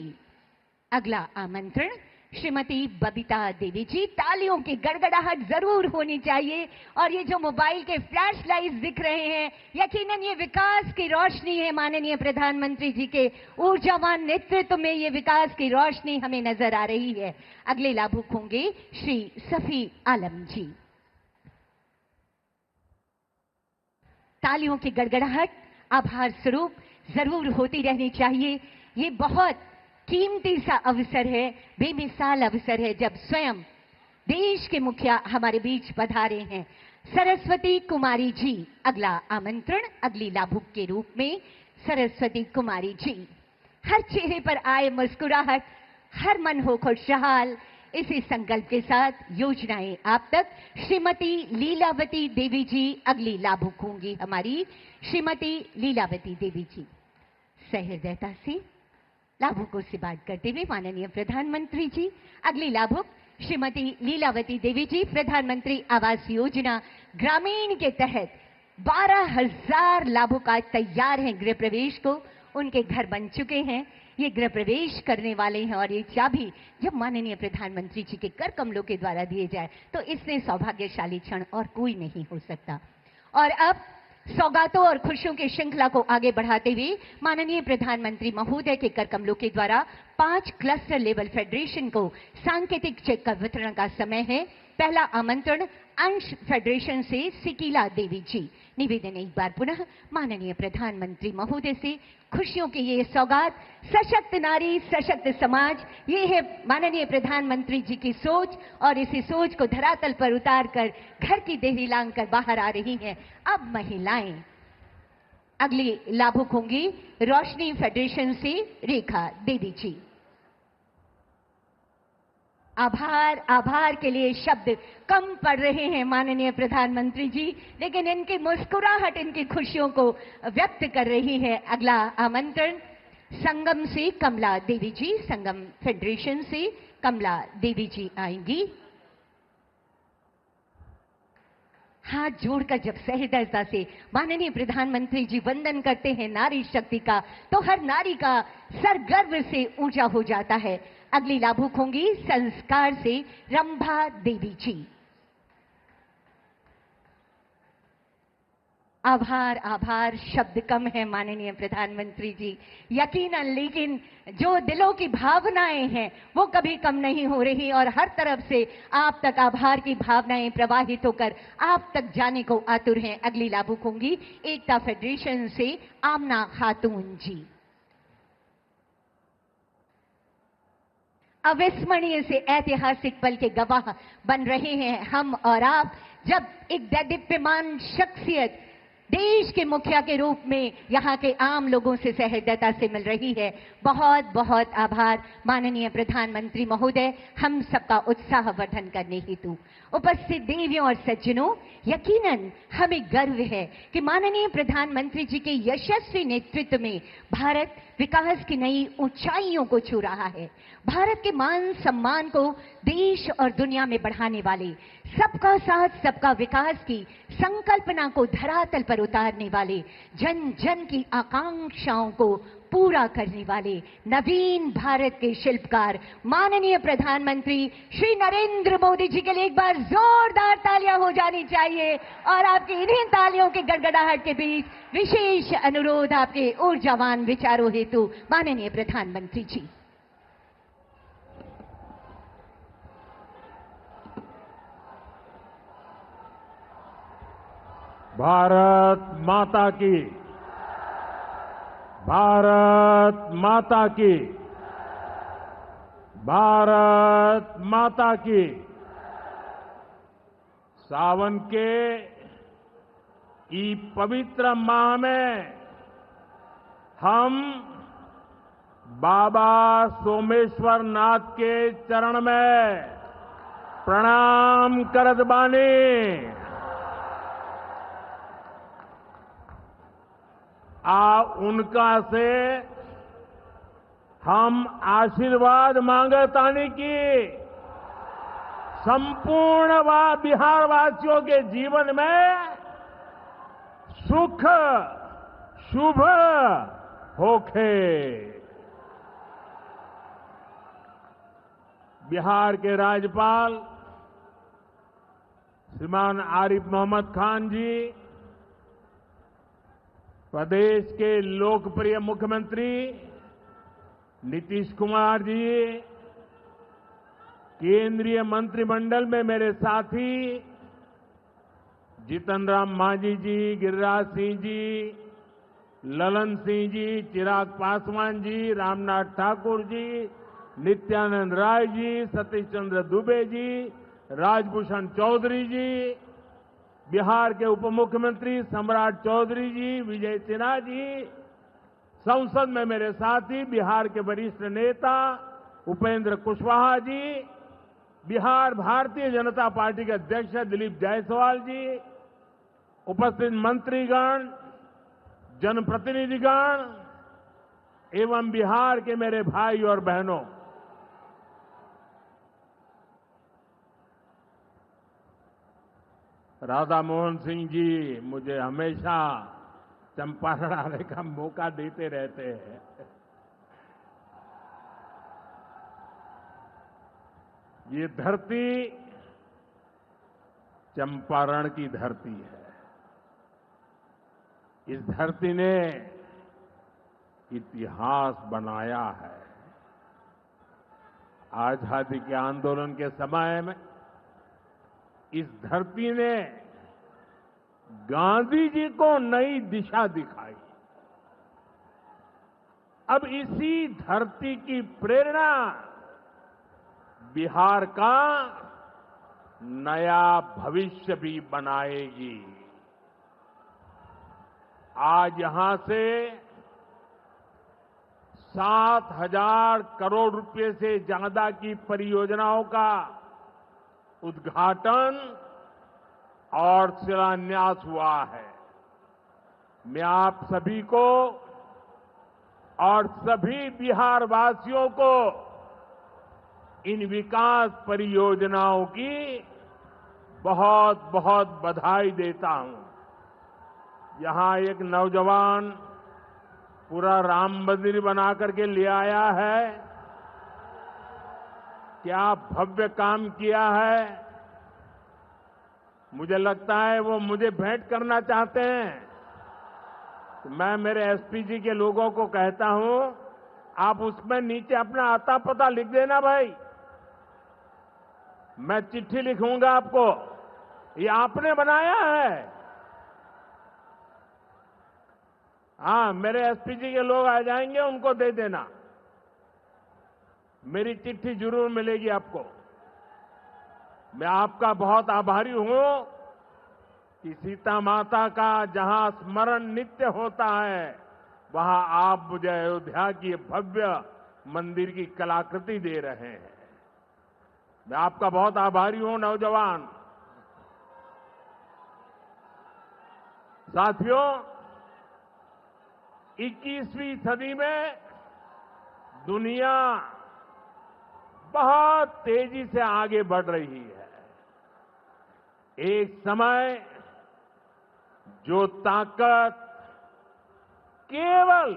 अगला आमंत्रण श्रीमती बबीता देवी जी। तालियों की गड़गड़ाहट जरूर होनी चाहिए। और ये जो मोबाइल के फ्लैश लाइट्स दिख रहे हैं, यकीनन ये विकास की रोशनी है। माननीय प्रधानमंत्री जी के ऊर्जावान नेतृत्व में ये विकास की रोशनी हमें नजर आ रही है। अगले लाभुक होंगे श्री सफी आलम जी। तालियों की गड़गड़ाहट आभार स्वरूप जरूर होती रहनी चाहिए। ये बहुत कीमती सा अवसर है, बेमिसाल अवसर है, जब स्वयं देश के मुखिया हमारे बीच पधारे हैं। सरस्वती कुमारी जी, अगला आमंत्रण अगली लाभुक के रूप में सरस्वती कुमारी जी। हर चेहरे पर आए मुस्कुराहट, हर मन हो खुशहाल, इसी संकल्प के साथ योजनाएं आप तक। श्रीमती लीलावती देवी जी अगली लाभुक होंगी हमारी। श्रीमती लीलावती देवी जी सहृदयता से लाभुकों से बात करते हुए माननीय प्रधानमंत्री जी। अगली लाभुक श्रीमती लीलावती देवी जी, प्रधानमंत्री आवास योजना ग्रामीण के तहत 12,000 लाभुक आज तैयार हैं गृह प्रवेश को। उनके घर बन चुके हैं, ये गृह प्रवेश करने वाले हैं। और ये चाबी जब माननीय प्रधानमंत्री जी के कर कमलों के द्वारा दिए जाए तो इसने सौभाग्यशाली क्षण और कोई नहीं हो सकता। और अब सौगातों और खुशियों की श्रृंखला को आगे बढ़ाते हुए माननीय प्रधानमंत्री महोदय के कर कमलों के द्वारा 5 क्लस्टर लेवल फेडरेशन को सांकेतिक चेक का वितरण का समय है। पहला आमंत्रण अंश फेडरेशन से सिकीला देवी जी। निवेदन एक बार पुनः माननीय प्रधानमंत्री महोदय से खुशियों की ये सौगात। सशक्त नारी सशक्त समाज, ये है माननीय प्रधानमंत्री जी की सोच। और इसी सोच को धरातल पर उतार कर घर की देहरी लांग कर बाहर आ रही हैं अब महिलाएं। अगली लाभुक होंगी रोशनी फेडरेशन से रेखा देवी जी। आभार, आभार के लिए शब्द कम पड़ रहे हैं माननीय प्रधानमंत्री जी, लेकिन इनकी मुस्कुराहट इनकी खुशियों को व्यक्त कर रही है। अगला आमंत्रण संगम से कमला देवी जी, संगम फेडरेशन से कमला देवी जी आएंगी। हाथ जोड़कर जब सहृदयता से माननीय प्रधानमंत्री जी वंदन करते हैं नारी शक्ति का, तो हर नारी का सर गर्व से ऊंचा हो जाता है। अगली लाभुक होंगी संस्कार से रंभा देवी जी। आभार, आभार शब्द कम है माननीय प्रधानमंत्री जी, यकीनन, लेकिन जो दिलों की भावनाएं हैं वो कभी कम नहीं हो रही। और हर तरफ से आप तक आभार की भावनाएं प्रवाहित होकर आप तक जाने को आतुर हैं। अगली लाभुक होंगी एकता फेडरेशन से आमना खातून जी। अविस्मरणीय से ऐतिहासिक पल के गवाह बन रहे हैं हम और आप, जब एक दैदीप्यमान शख्सियत देश के मुखिया के रूप में यहाँ के आम लोगों से सहृदयता से मिल रही है। बहुत बहुत आभार माननीय प्रधानमंत्री महोदय, हम सबका उत्साह वर्धन करने हेतु। उपस्थित देवियों और सज्जनों, यकीनन हमें गर्व है कि माननीय प्रधानमंत्री जी के यशस्वी नेतृत्व में भारत विकास की नई ऊंचाइयों को छू रहा है। भारत के मान सम्मान को देश और दुनिया में बढ़ाने वाले, सबका साथ सबका विकास की संकल्पना को धरातल पर उतारने वाले, जन जन की आकांक्षाओं को पूरा करने वाले नवीन भारत के शिल्पकार माननीय प्रधानमंत्री श्री नरेंद्र मोदी जी के लिए एक बार जोरदार तालियां हो जानी चाहिए। और आपकी इन्हीं तालियों की गड़गड़ाहट के बीच विशेष अनुरोध आपके ऊर्जावान विचारों हेतु माननीय प्रधानमंत्री जी। भारत माता की, भारत माता की, भारत माता की। सावन के ई पवित्र माह में हम बाबा सोमेश्वर नाथ के चरण में प्रणाम करत बानी। उनका से हम आशीर्वाद मांगतानी की संपूर्ण बिहार वासियों के जीवन में सुख शुभ होखे। बिहार के राज्यपाल श्रीमान आरिफ मोहम्मद खान जी, प्रदेश के लोकप्रिय मुख्यमंत्री नीतीश कुमार जी, केंद्रीय मंत्रिमंडल में मेरे साथी जीतन राम मांझी जी, गिरिराज सिंह जी, ललन सिंह जी, चिराग पासवान जी, रामनाथ ठाकुर जी, नित्यानंद राय जी, सतीश चंद्र दुबे जी, राजभूषण चौधरी जी, बिहार के उप मुख्यमंत्री सम्राट चौधरी जी, विजय सिन्हा जी, संसद में मेरे साथी बिहार के वरिष्ठ नेता उपेंद्र कुशवाहा जी, बिहार भारतीय जनता पार्टी के अध्यक्ष दिलीप जायसवाल जी, उपस्थित मंत्रीगण, जनप्रतिनिधिगण एवं बिहार के मेरे भाई और बहनों, राधा मोहन सिंह जी मुझे हमेशा चंपारण आने का मौका देते रहते हैं। ये धरती चंपारण की धरती है। इस धरती ने इतिहास बनाया है। आजादी के आंदोलन के समय में इस धरती ने गांधी जी को नई दिशा दिखाई। अब इसी धरती की प्रेरणा बिहार का नया भविष्य भी बनाएगी। आज यहां से 7,000 करोड़ रुपए से ज्यादा की परियोजनाओं का उद्घाटन और शिलान्यास हुआ है। मैं आप सभी को और सभी बिहार वासियों को इन विकास परियोजनाओं की बहुत बहुत बधाई देता हूं। यहां एक नौजवान पूरा राम मंदिर बना करके ले आया है। क्या भव्य काम किया है। मुझे लगता है वो मुझे भेंट करना चाहते हैं। तो मैं मेरे एसपी जी के लोगों को कहता हूं, आप उसमें नीचे अपना आता पता लिख देना भाई। मैं चिट्ठी लिखूंगा आपको, ये आपने बनाया है। हाँ, मेरे एसपी जी के लोग आ जाएंगे, उनको दे देना। मेरी चिट्ठी जरूर मिलेगी आपको। मैं आपका बहुत आभारी हूं कि सीता माता का जहां स्मरण नित्य होता है, वहां आप मुझे अयोध्या की भव्य मंदिर की कलाकृति दे रहे हैं। मैं आपका बहुत आभारी हूं नौजवान साथियों। 21वीं सदी में दुनिया बहुत तेजी से आगे बढ़ रही है। एक समय जो ताकत केवल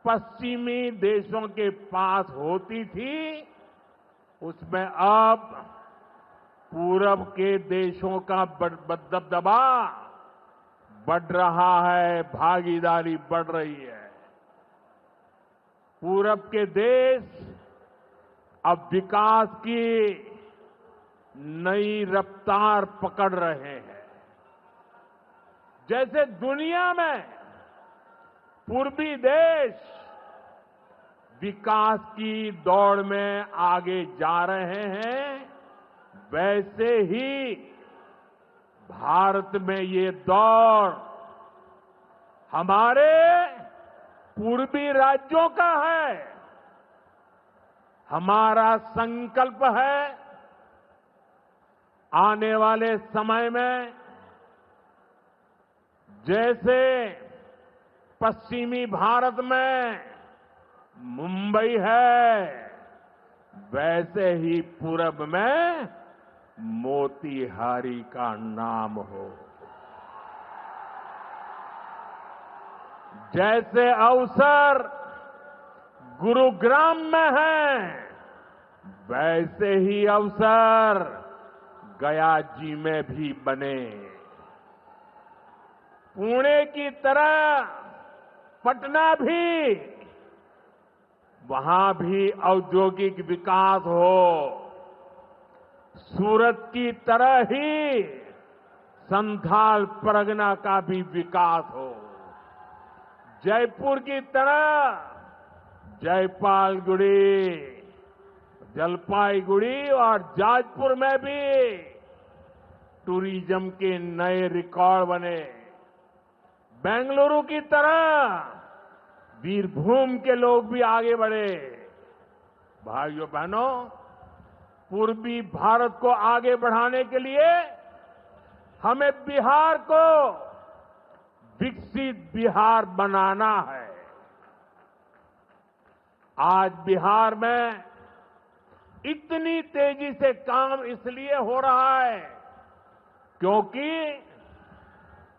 पश्चिमी देशों के पास होती थी, उसमें अब पूरब के देशों का दबदबा बढ़ रहा है, भागीदारी बढ़ रही है। पूरब के देश अब विकास की नई रफ्तार पकड़ रहे हैं। जैसे दुनिया में पूर्वी देश विकास की दौड़ में आगे जा रहे हैं, वैसे ही भारत में ये दौड़ हमारे पूर्वी राज्यों का है। हमारा संकल्प है आने वाले समय में जैसे पश्चिमी भारत में मुंबई है, वैसे ही पूरब में मोतीहारी का नाम हो। जैसे अवसर गुरुग्राम में है, वैसे ही अवसर गया जी में भी बने। पुणे की तरह पटना भी, वहां भी औद्योगिक विकास हो। सूरत की तरह ही संथाल परगना का भी विकास हो। जयपुर की तरह जयपालगुड़ी, जलपाईगुड़ी और जाजपुर में भी टूरिज्म के नए रिकॉर्ड बने। बेंगलुरु की तरह वीरभूम के लोग भी आगे बढ़े। भाइयों बहनों, पूर्वी भारत को आगे बढ़ाने के लिए हमें बिहार को विकसित बिहार बनाना है। आज बिहार में इतनी तेजी से काम इसलिए हो रहा है क्योंकि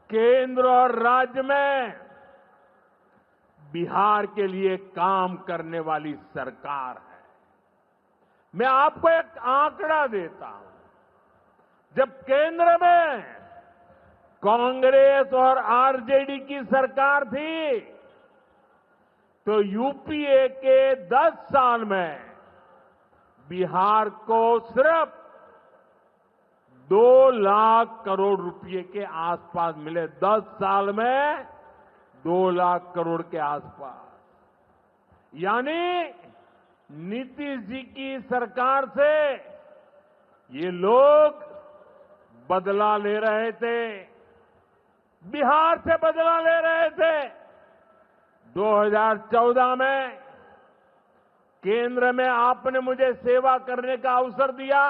केंद्र और राज्य में बिहार के लिए काम करने वाली सरकार है। मैं आपको एक आंकड़ा देता हूं। जब केंद्र में कांग्रेस और आरजेडी की सरकार थी तो यूपीए के 10 साल में बिहार को सिर्फ 2 लाख करोड़ रुपए के आसपास मिले। 10 साल में 2 लाख करोड़ के आसपास। यानी नीतीश जी की सरकार से ये लोग बदला ले रहे थे, बिहार से बदला ले रहे थे। 2014 में केंद्र में आपने मुझे सेवा करने का अवसर दिया।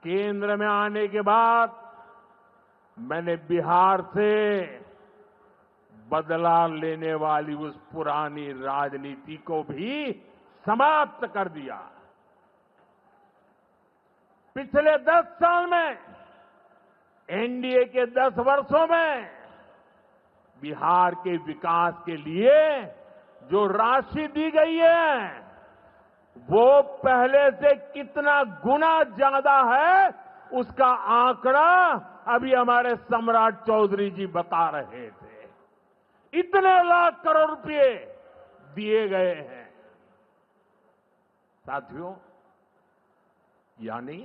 केंद्र में आने के बाद मैंने बिहार से बदला लेने वाली उस पुरानी राजनीति को भी समाप्त कर दिया। पिछले 10 साल में, एनडीए के 10 वर्षों में बिहार के विकास के लिए जो राशि दी गई है वो पहले से कितना गुना ज्यादा है, उसका आंकड़ा अभी हमारे सम्राट चौधरी जी बता रहे थे। इतने लाख करोड़ रुपए दिए गए हैं। साथियों, यानी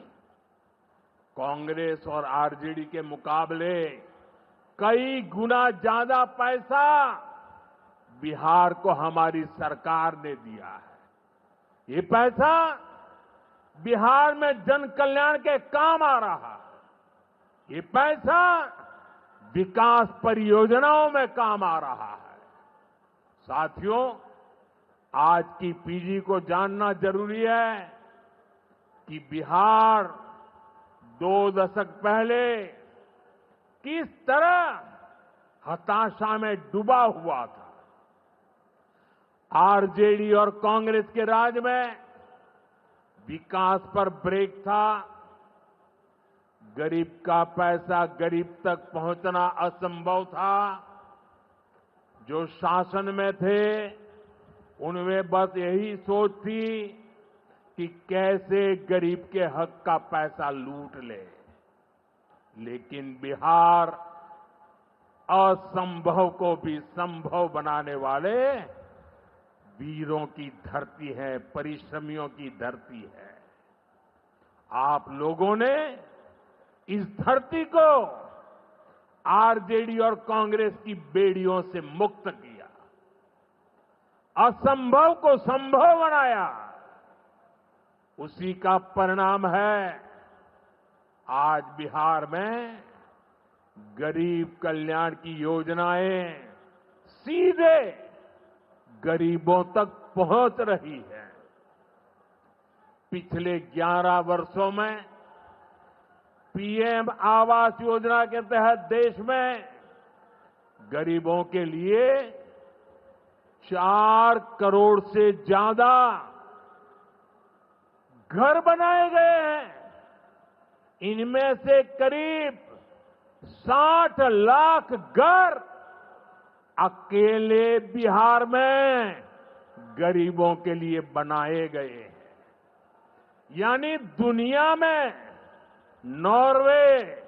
कांग्रेस और आरजेडी के मुकाबले कई गुना ज्यादा पैसा बिहार को हमारी सरकार ने दिया है। ये पैसा बिहार में जन कल्याण के काम आ रहा है। ये पैसा विकास परियोजनाओं में काम आ रहा है। साथियों, आज की पीढ़ी को जानना जरूरी है कि बिहार 2 दशक पहले किस तरह हताशा में डूबा हुआ था। आरजेडी और कांग्रेस के राज में विकास पर ब्रेक था। गरीब का पैसा गरीब तक पहुंचना असंभव था। जो शासन में थे उनमें बस यही सोच थी कि कैसे गरीब के हक का पैसा लूट ले। लेकिन बिहार असंभव को भी संभव बनाने वाले वीरों की धरती है, परिश्रमियों की धरती है। आप लोगों ने इस धरती को आरजेडी और कांग्रेस की बेड़ियों से मुक्त किया, असंभव को संभव बनाया। उसी का परिणाम है आज बिहार में गरीब कल्याण की योजनाएं सीधे गरीबों तक पहुंच रही है। पिछले 11 वर्षों में पीएम आवास योजना के तहत देश में गरीबों के लिए 4 करोड़ से ज्यादा घर बनाए गए हैं। इनमें से करीब 60 लाख घर अकेले बिहार में गरीबों के लिए बनाए गए हैं। यानी दुनिया में नॉर्वे,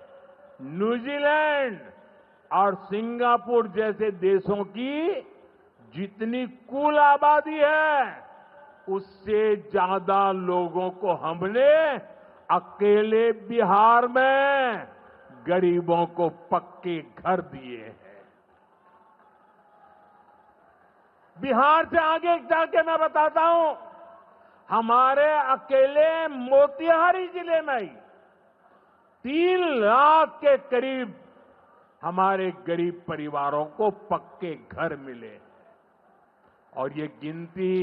न्यूजीलैंड और सिंगापुर जैसे देशों की जितनी कुल आबादी है, उससे ज्यादा लोगों को हमने अकेले बिहार में गरीबों को पक्के घर दिए हैं। बिहार से आगे जाके मैं बताता हूं, हमारे अकेले मोतिहारी जिले में ही 3 लाख के करीब हमारे गरीब परिवारों को पक्के घर मिले और ये गिनती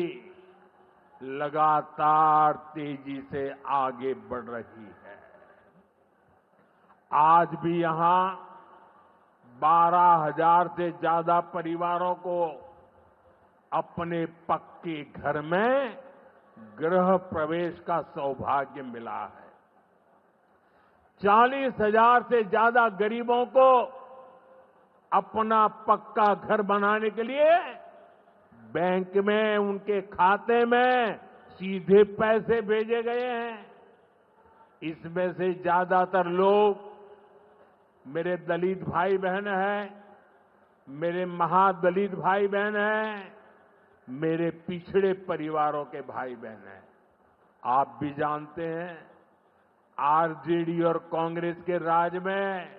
लगातार तेजी से आगे बढ़ रही है। आज भी यहां 12,000 से ज्यादा परिवारों को अपने पक्के घर में गृह प्रवेश का सौभाग्य मिला है। 40,000 से ज्यादा गरीबों को अपना पक्का घर बनाने के लिए बैंक में उनके खाते में सीधे पैसे भेजे गए हैं। इसमें से ज्यादातर लोग मेरे दलित भाई बहन हैं, मेरे महादलित भाई बहन हैं, मेरे पिछड़े परिवारों के भाई बहन हैं। आप भी जानते हैं, आरजेडी और कांग्रेस के राज में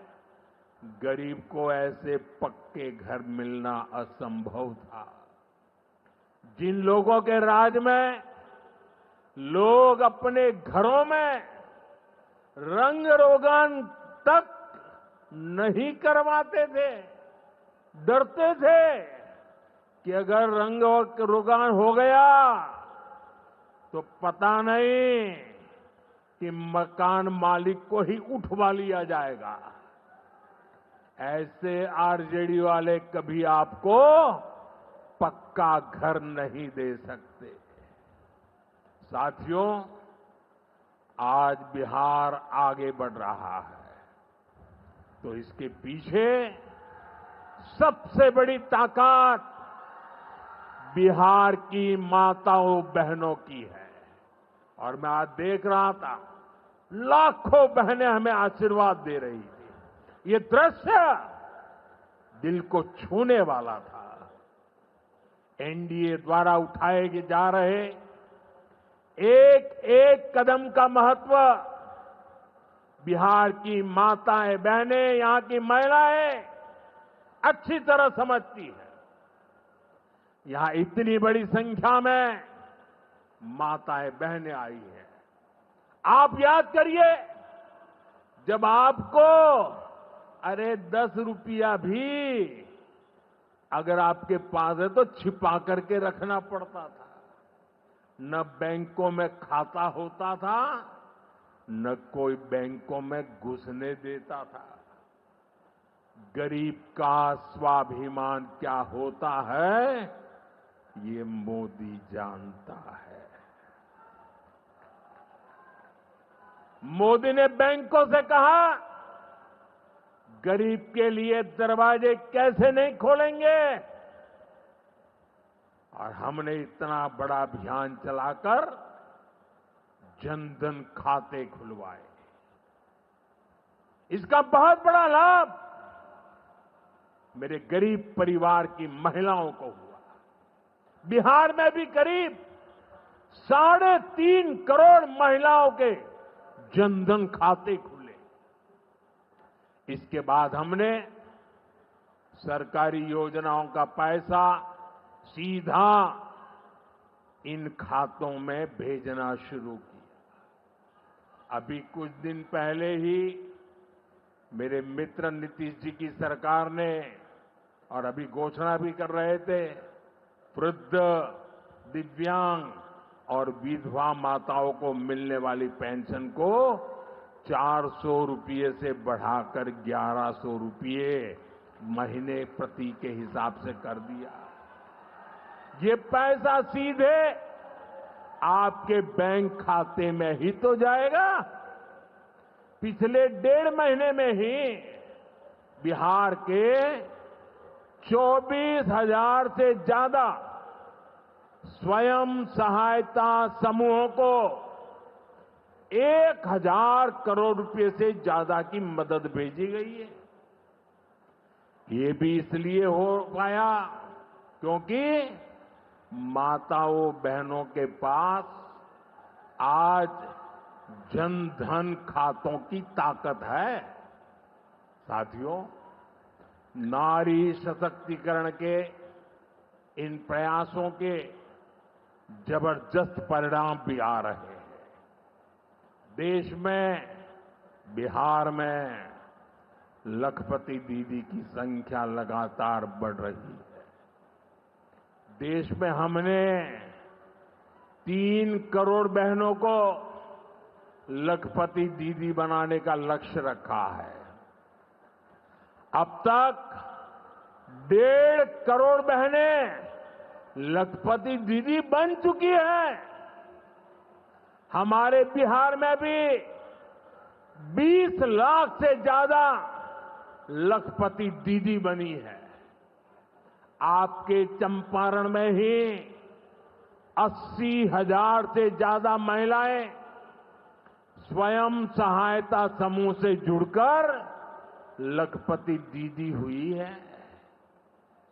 गरीब को ऐसे पक्के घर मिलना असंभव था। जिन लोगों के राज में लोग अपने घरों में रंग रोगन तक नहीं करवाते थे, डरते थे कि अगर रंग रोगन हो गया तो पता नहीं कि मकान मालिक को ही उठवा लिया जाएगा। ऐसे आरजेडी वाले कभी आपको पक्का घर नहीं दे सकते। साथियों, आज बिहार आगे बढ़ रहा है तो इसके पीछे सबसे बड़ी ताकत बिहार की माताओं बहनों की है। और मैं आज देख रहा था, लाखों बहनें हमें आशीर्वाद दे रही थी। ये दृश्य दिल को छूने वाला था। एनडीए द्वारा उठाए जा रहे एक एक कदम का महत्व बिहार की माताएं बहनें, यहां की महिलाएं अच्छी तरह समझती है। यहां इतनी बड़ी संख्या में माताएं बहनें आई हैं। आप याद करिए, जब आपको 10 रुपया भी अगर आपके पास है तो छिपा करके रखना पड़ता था। न बैंकों में खाता होता था, न कोई बैंकों में घुसने देता था। गरीब का स्वाभिमान क्या होता है, ये मोदी जानता है। मोदी ने बैंकों से कहा, गरीब के लिए दरवाजे कैसे नहीं खोलेंगे, और हमने इतना बड़ा अभियान चलाकर जनधन खाते खुलवाए। इसका बहुत बड़ा लाभ मेरे गरीब परिवार की महिलाओं को हुआ। बिहार में भी करीब 3.5 करोड़ महिलाओं के जनधन खाते खुले। इसके बाद हमने सरकारी योजनाओं का पैसा सीधा इन खातों में भेजना शुरू किया। अभी कुछ दिन पहले ही मेरे मित्र नीतीश जी की सरकार ने, और अभी घोषणा भी कर रहे थे, वृद्ध, दिव्यांग और विधवा माताओं को मिलने वाली पेंशन को 400 रुपये से बढ़ाकर 1100 रुपये महीने प्रति के हिसाब से कर दिया। ये पैसा सीधे आपके बैंक खाते में ही तो जाएगा। पिछले 1.5 महीने में ही बिहार के 24,000 से ज्यादा स्वयं सहायता समूहों को 1000 करोड़ रुपए से ज्यादा की मदद भेजी गई है। ये भी इसलिए हो पाया क्योंकि माताओं बहनों के पास आज जन धन खातों की ताकत है। साथियों, नारी सशक्तिकरण के इन प्रयासों के जबरदस्त परिणाम भी आ रहे हैं। देश में, बिहार में लखपति दीदी की संख्या लगातार बढ़ रही है। देश में हमने 3 करोड़ बहनों को लखपति दीदी बनाने का लक्ष्य रखा है। अब तक 1.5 करोड़ बहनें लखपति दीदी बन चुकी हैं। हमारे बिहार में भी 20 लाख से ज्यादा लखपति दीदी बनी है। आपके चंपारण में ही 80,000 से ज्यादा महिलाएं स्वयं सहायता समूह से जुड़कर लखपति दीदी हुई है।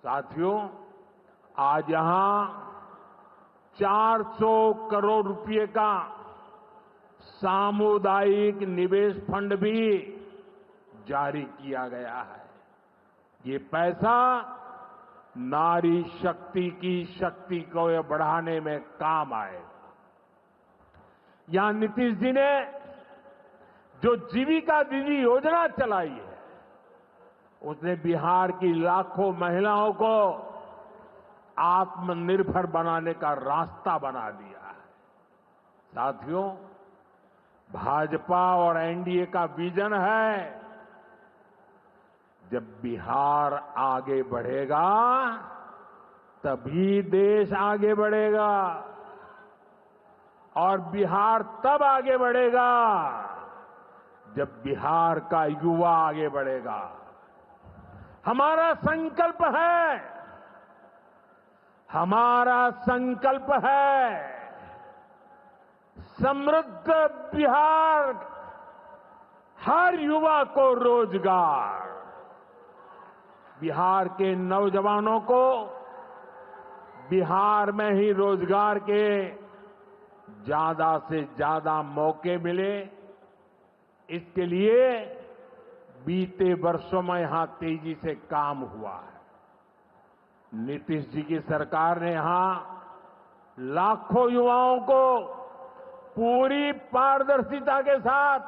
साथियों, आज यहां 400 करोड़ रुपए का सामुदायिक निवेश फंड भी जारी किया गया है। ये पैसा नारी शक्ति की शक्ति को बढ़ाने में काम आएगा। यहां नीतीश जी ने जो जीविका दीदी योजना चलाई है, उसने बिहार की लाखों महिलाओं को आत्मनिर्भर बनाने का रास्ता बना दिया है। साथियों, भाजपा और एनडीए का विजन है, जब बिहार आगे बढ़ेगा तभी देश आगे बढ़ेगा, और बिहार तब आगे बढ़ेगा जब बिहार का युवा आगे बढ़ेगा। हमारा संकल्प है, हमारा संकल्प है समृद्ध बिहार, हर युवा को रोजगार, बिहार के नौजवानों को बिहार में ही रोजगार के ज्यादा से ज्यादा मौके मिले। इसके लिए बीते वर्षों में यहां तेजी से काम हुआ है। नीतीश जी की सरकार ने यहां लाखों युवाओं को पूरी पारदर्शिता के साथ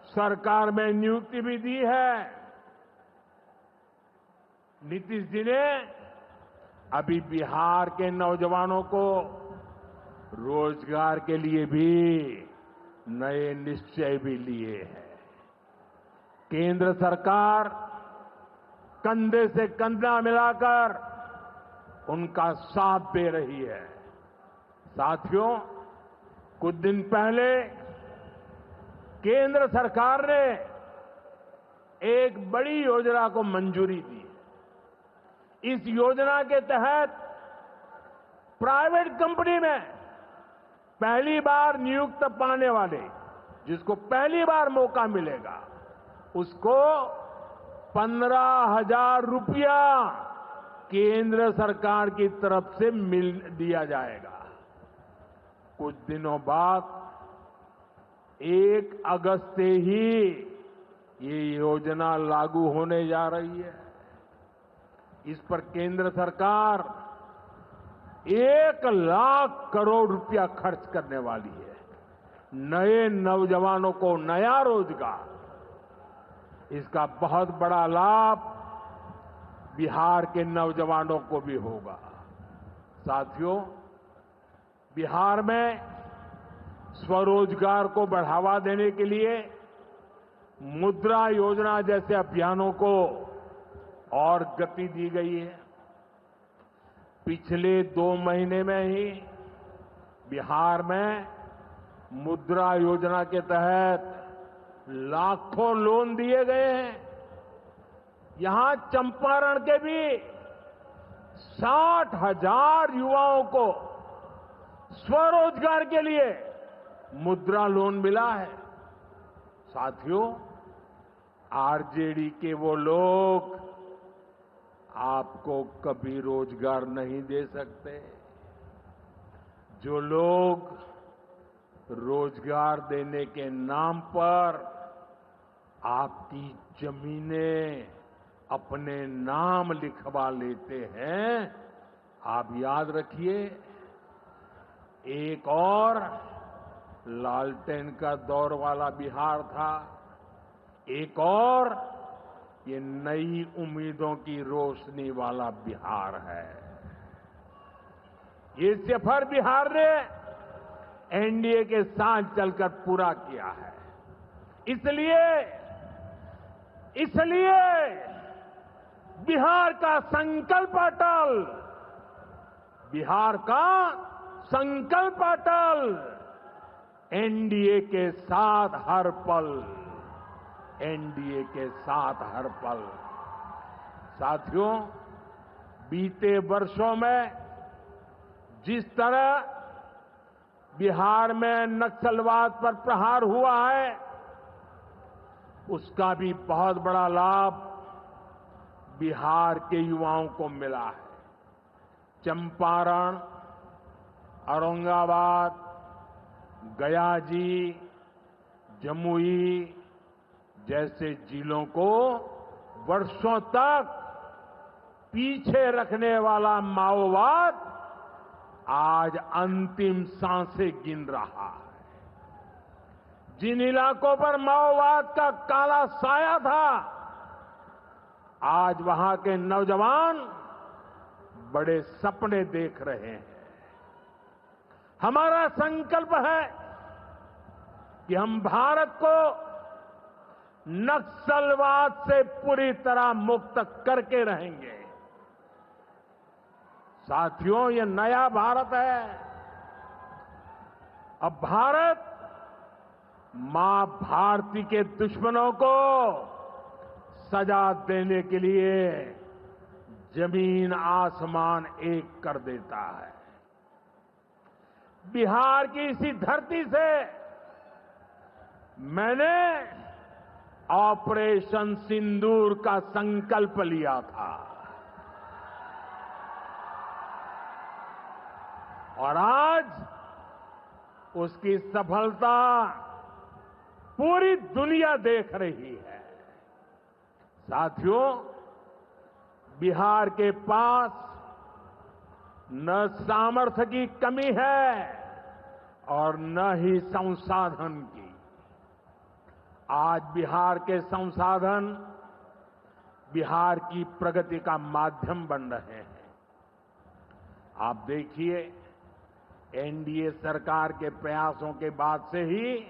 सरकार में नियुक्ति भी दी है। नीतीश जी ने अभी बिहार के नौजवानों को रोजगार के लिए भी नए निश्चय भी लिए हैं। केंद्र सरकार कंधे से कंधा मिलाकर उनका साथ दे रही है। साथियों, कुछ दिन पहले केंद्र सरकार ने एक बड़ी योजना को मंजूरी दी। इस योजना के तहत प्राइवेट कंपनी में पहली बार नियुक्त पाने वाले, जिसको पहली बार मौका मिलेगा, उसको 15,000 रुपया केंद्र सरकार की तरफ से दिया जाएगा। कुछ दिनों बाद 1 अगस्त से ही ये योजना लागू होने जा रही है। इस पर केंद्र सरकार 1 लाख करोड़ रुपया खर्च करने वाली है। नए नौजवानों को नया रोजगार, इसका बहुत बड़ा लाभ बिहार के नौजवानों को भी होगा। साथियों, बिहार में स्वरोजगार को बढ़ावा देने के लिए मुद्रा योजना जैसे अभियानों को और गति दी गई है। पिछले 2 महीने में ही बिहार में मुद्रा योजना के तहत लाखों लोन दिए गए हैं। यहां चंपारण के भी 60,000 युवाओं को स्वरोजगार के लिए मुद्रा लोन मिला है। साथियों, आरजेडी के वो लोग आपको कभी रोजगार नहीं दे सकते। जो लोग रोजगार देने के नाम पर आपकी जमीनें अपने नाम लिखवा लेते हैं, आप याद रखिए, एक और लालटेन का दौर वाला बिहार था, एक और ये नई उम्मीदों की रोशनी वाला बिहार है। ये सफर बिहार ने एनडीए के साथ चलकर पूरा किया है। इसलिए बिहार का संकल्प अटल, बिहार का संकल्प अटल, एनडीए के साथ हर पल, एनडीए के साथ हर पल। साथियों, बीते वर्षों में जिस तरह बिहार में नक्सलवाद पर प्रहार हुआ है, उसका भी बहुत बड़ा लाभ बिहार के युवाओं को मिला है। चंपारण, औरंगाबाद, गया जी, जमुई जैसे जिलों को वर्षों तक पीछे रखने वाला माओवाद आज अंतिम सांसें गिन रहा है। जिन इलाकों पर माओवाद का काला साया था, आज वहां के नौजवान बड़े सपने देख रहे हैं। हमारा संकल्प है कि हम भारत को नक्सलवाद से पूरी तरह मुक्त करके रहेंगे। साथियों, ये नया भारत है। अब भारत मां भारती के दुश्मनों को सजा देने के लिए जमीन आसमान एक कर देता है। बिहार की इसी धरती से मैंने ऑपरेशन सिंदूर का संकल्प लिया था और आज उसकी सफलता पूरी दुनिया देख रही है। साथियों, बिहार के पास न सामर्थ्य की कमी है और न ही संसाधन की। आज बिहार के संसाधन बिहार की प्रगति का माध्यम बन रहे हैं। आप देखिए, एनडीए सरकार के प्रयासों के बाद से ही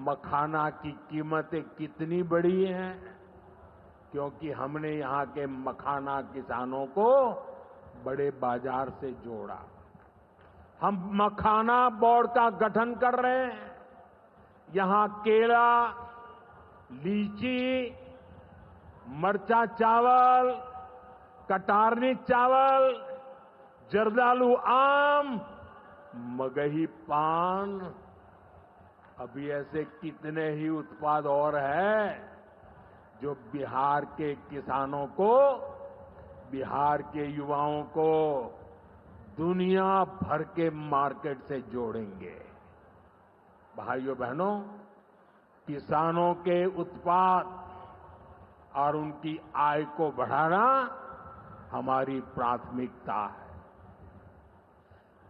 मखाना की कीमतें कितनी बढ़ी हैं, क्योंकि हमने यहां के मखाना किसानों को बड़े बाजार से जोड़ा। हम मखाना बोर्ड का गठन कर रहे हैं। यहां केला, लीची, मरचा चावल, कटारनी चावल, जर्दालू आम, मगही पान, अभी ऐसे कितने ही उत्पाद और हैं जो बिहार के किसानों को, बिहार के युवाओं को दुनिया भर के मार्केट से जोड़ेंगे। भाइयों बहनों, किसानों के उत्पाद और उनकी आय को बढ़ाना हमारी प्राथमिकता है।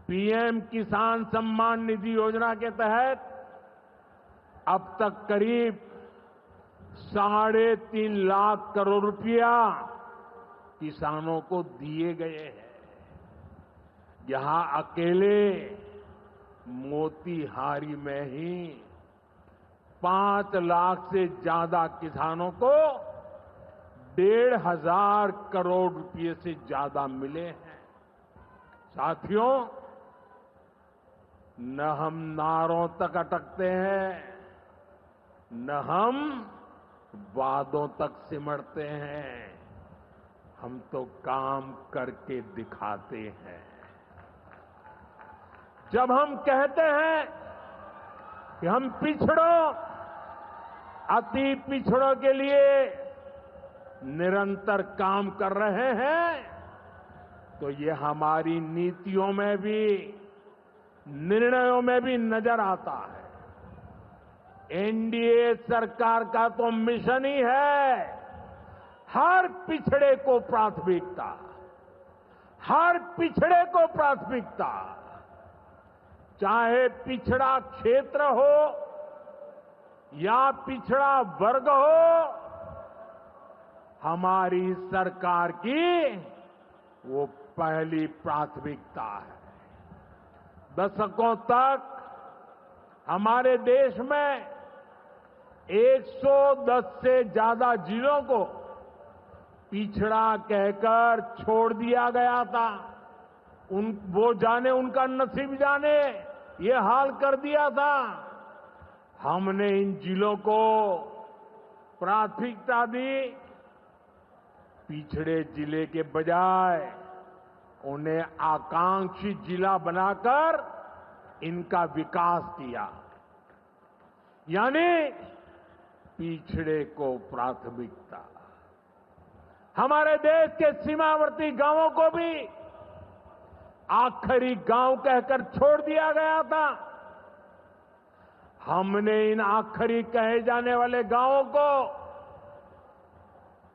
पीएम किसान सम्मान निधि योजना के तहत अब तक करीब 3.5 लाख करोड़ रुपया किसानों को दिए गए हैं। यहां अकेले मोतीहारी में ही 5 लाख से ज्यादा किसानों को 1,500 करोड़ रुपए से ज्यादा मिले हैं। साथियों, न हम नारों तक अटकते हैं, न हम वादों तक सिमटते हैं, हम तो काम करके दिखाते हैं। जब हम कहते हैं कि हम पिछड़ों, अति पिछड़ों के लिए निरंतर काम कर रहे हैं, तो ये हमारी नीतियों में भी, निर्णयों में भी नजर आता है। एनडीए सरकार का तो मिशन ही है हर पिछड़े को प्राथमिकता, हर पिछड़े को प्राथमिकता, चाहे पिछड़ा क्षेत्र हो या पिछड़ा वर्ग हो, हमारी सरकार की वो पहली प्राथमिकता है। दशकों तक हमारे देश में 110 से ज्यादा जिलों को पिछड़ा कहकर छोड़ दिया गया था। वो जाने, उनका नसीब जाने, ये हाल कर दिया था। हमने इन जिलों को प्राथमिकता दी। पिछड़े जिले के बजाय उन्हें आकांक्षी जिला बनाकर इनका विकास किया, यानी पिछड़े को प्राथमिकता। हमारे देश के सीमावर्ती गांवों को भी आखिरी गांव कहकर छोड़ दिया गया था। हमने इन आखिरी कहे जाने वाले गांवों को,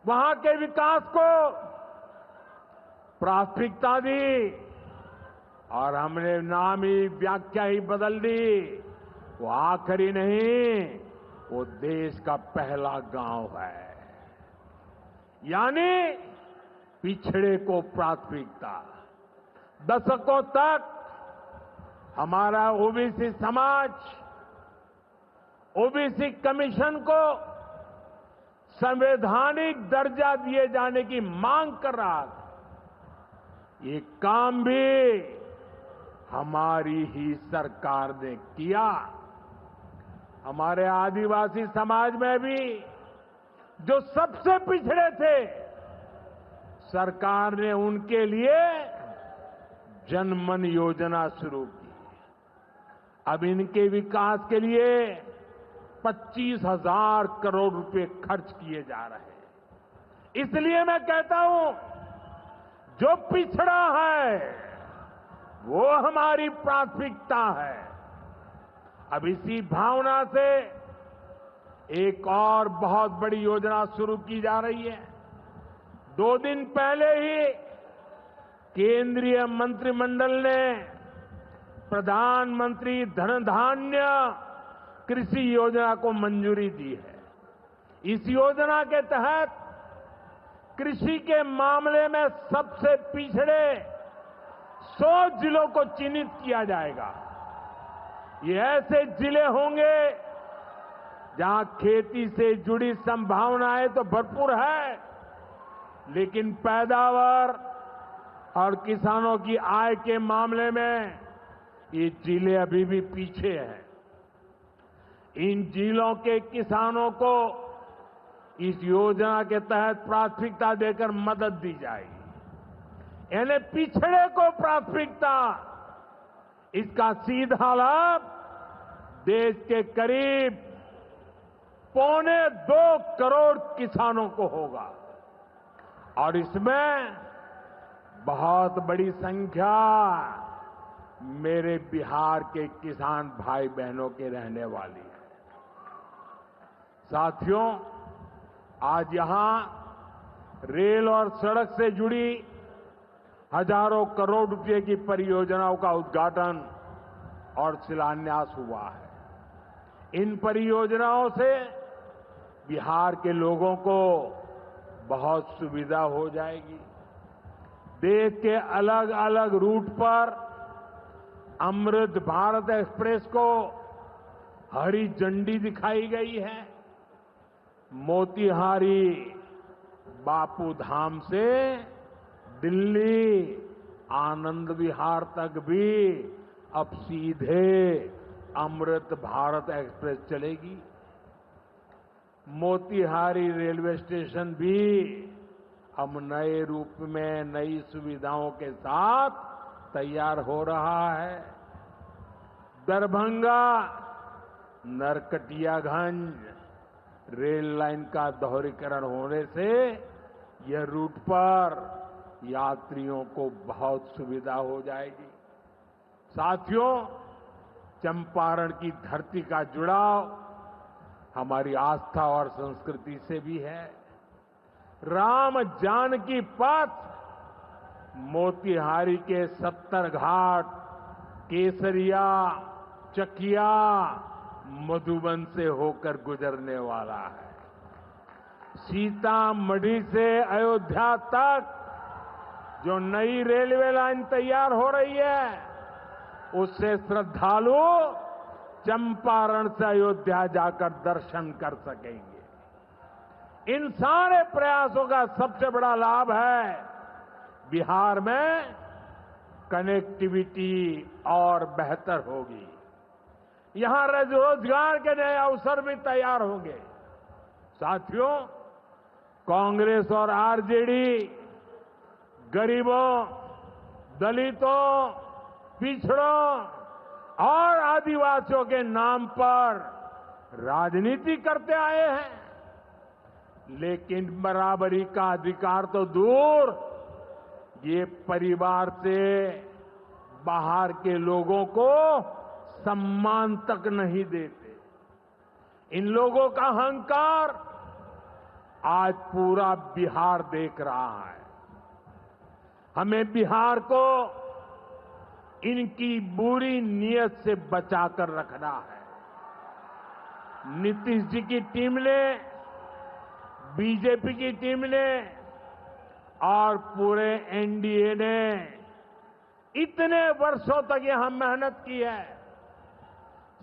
वहां के विकास को प्राथमिकता दी और हमने नाम ही, व्याख्या ही बदल दी। वो आखिरी नहीं, वो देश का पहला गांव है, यानी पिछड़े को प्राथमिकता। दशकों तक हमारा ओबीसी समाज ओबीसी कमीशन को संवैधानिक दर्जा दिए जाने की मांग कर रहा था। ये काम भी हमारी ही सरकार ने किया। हमारे आदिवासी समाज में भी जो सबसे पिछड़े थे, सरकार ने उनके लिए जनमन योजना शुरू की। अब इनके विकास के लिए 25,000 करोड़ रुपए खर्च किए जा रहे हैं। इसलिए मैं कहता हूं, जो पिछड़ा है वो हमारी प्राथमिकता है। अब इसी भावना से एक और बहुत बड़ी योजना शुरू की जा रही है। 2 दिन पहले ही केंद्रीय मंत्रिमंडल ने प्रधानमंत्री धन धान्य कृषि योजना को मंजूरी दी है। इस योजना के तहत कृषि के मामले में सबसे पिछड़े 100 जिलों को चिन्हित किया जाएगा। ये ऐसे जिले होंगे जहां खेती से जुड़ी संभावनाएं तो भरपूर है, लेकिन पैदावार और किसानों की आय के मामले में ये जिले अभी भी पीछे हैं। इन जिलों के किसानों को इस योजना के तहत प्राथमिकता देकर मदद दी जाएगी। यानी पिछड़े को प्राथमिकता, इसका सीधा लाभ देश के करीब 2.25 करोड़ किसानों को होगा और इसमें बहुत बड़ी संख्या मेरे बिहार के किसान भाई बहनों के रहने वाली है। साथियों, आज यहां रेल और सड़क से जुड़ी हजारों करोड़ रुपए की परियोजनाओं का उद्घाटन और शिलान्यास हुआ है। इन परियोजनाओं से बिहार के लोगों को बहुत सुविधा हो जाएगी। देश के अलग अलग रूट पर अमृत भारत एक्सप्रेस को हरी झंडी दिखाई गई है। मोतिहारी बापू धाम से दिल्ली आनंद विहार तक भी अब सीधे अमृत भारत एक्सप्रेस चलेगी। मोतिहारी रेलवे स्टेशन भी अब नए रूप में नई सुविधाओं के साथ तैयार हो रहा है। दरभंगा नरकटियागंज रेल लाइन का दोहरीकरण होने से यह रूट पर यात्रियों को बहुत सुविधा हो जाएगी। साथियों, चंपारण की धरती का जुड़ाव हमारी आस्था और संस्कृति से भी है। राम जानकी पथ मोतिहारी के 70 घाट, केसरिया, चकिया, मधुबन से होकर गुजरने वाला है। सीतामढ़ी से अयोध्या तक जो नई रेलवे लाइन तैयार हो रही है, उससे श्रद्धालु चंपारण से अयोध्या जाकर दर्शन कर सकेंगे। इन सारे प्रयासों का सबसे बड़ा लाभ है बिहार में कनेक्टिविटी और बेहतर होगी। यहां रोजगार के नए अवसर भी तैयार होंगे। साथियों, कांग्रेस और आरजेडी गरीबों, दलितों, पिछड़ों और आदिवासियों के नाम पर राजनीति करते आए हैं, लेकिन बराबरी का अधिकार तो दूर, ये परिवार से बाहर के लोगों को सम्मान तक नहीं देते। इन लोगों का अहंकार आज पूरा बिहार देख रहा है। हमें बिहार को इनकी बुरी नीयत से बचाकर रखना है। नीतीश जी की टीम ने, बीजेपी की टीम ने और पूरे एनडीए ने इतने वर्षों तक यहां मेहनत की है।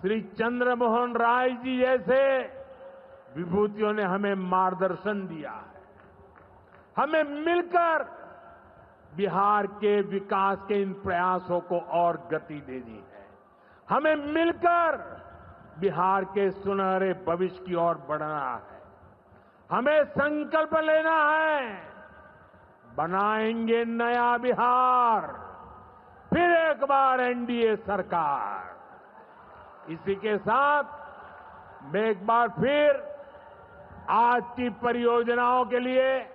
श्री चंद्रमोहन राय जी जैसे विभूतियों ने हमें मार्गदर्शन दिया है। हमें मिलकर बिहार के विकास के इन प्रयासों को और गति देनी है। हमें मिलकर बिहार के सुनहरे भविष्य की ओर बढ़ना है। हमें संकल्प लेना है, बनाएंगे नया बिहार, फिर एक बार एनडीए सरकार। इसी के साथ मैं एक बार फिर आज की परियोजनाओं के लिए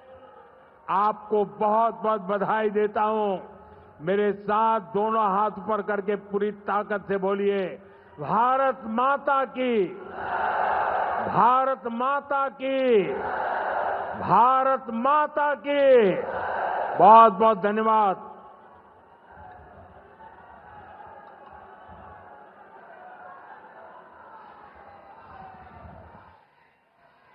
आपको बहुत बहुत बधाई देता हूं। मेरे साथ दोनों हाथ ऊपर करके पूरी ताकत से बोलिए, भारत माता की, भारत माता की, भारत माता की। बहुत बहुत धन्यवाद।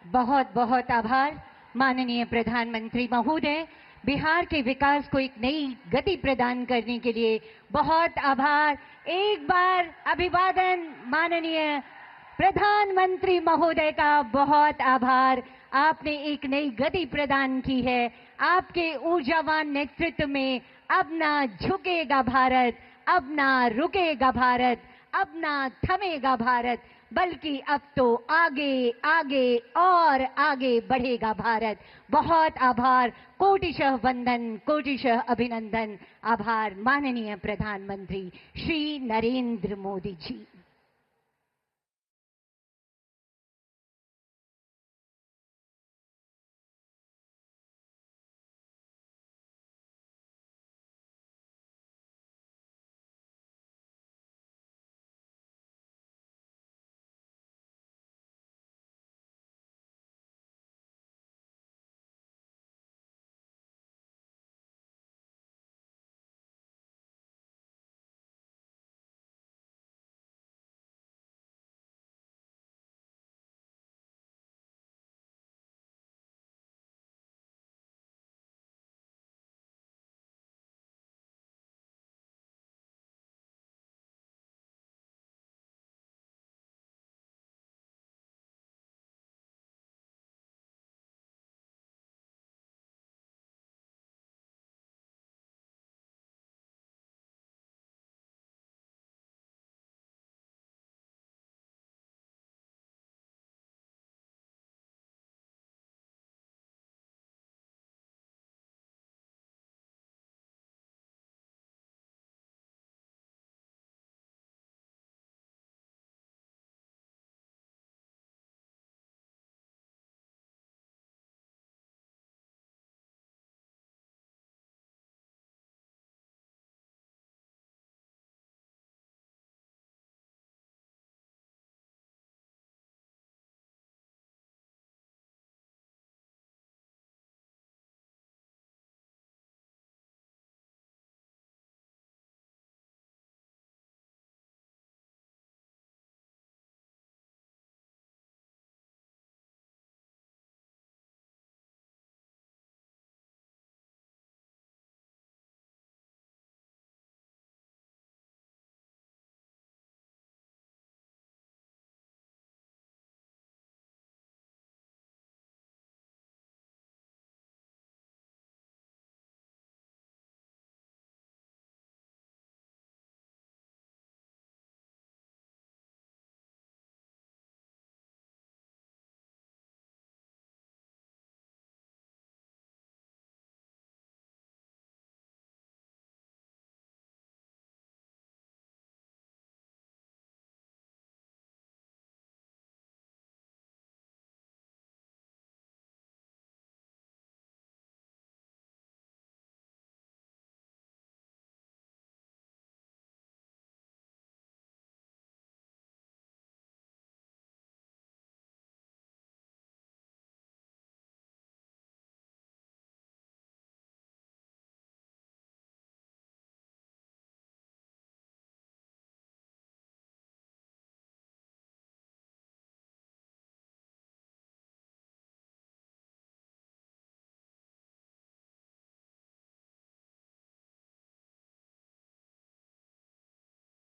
बहुत बहुत आभार माननीय प्रधानमंत्री महोदय। बिहार के विकास को एक नई गति प्रदान करने के लिए बहुत आभार। एक बार अभिवादन माननीय प्रधानमंत्री महोदय का, बहुत आभार। आपने एक नई गति प्रदान की है। आपके ऊर्जावान नेतृत्व में अब ना झुकेगा भारत, अब ना रुकेगा भारत, अब ना थमेगा भारत, बल्कि अब तो आगे आगे और आगे बढ़ेगा भारत। बहुत आभार, कोटिशः वंदन, कोटिशः अभिनंदन। आभार माननीय प्रधानमंत्री श्री नरेंद्र मोदी जी।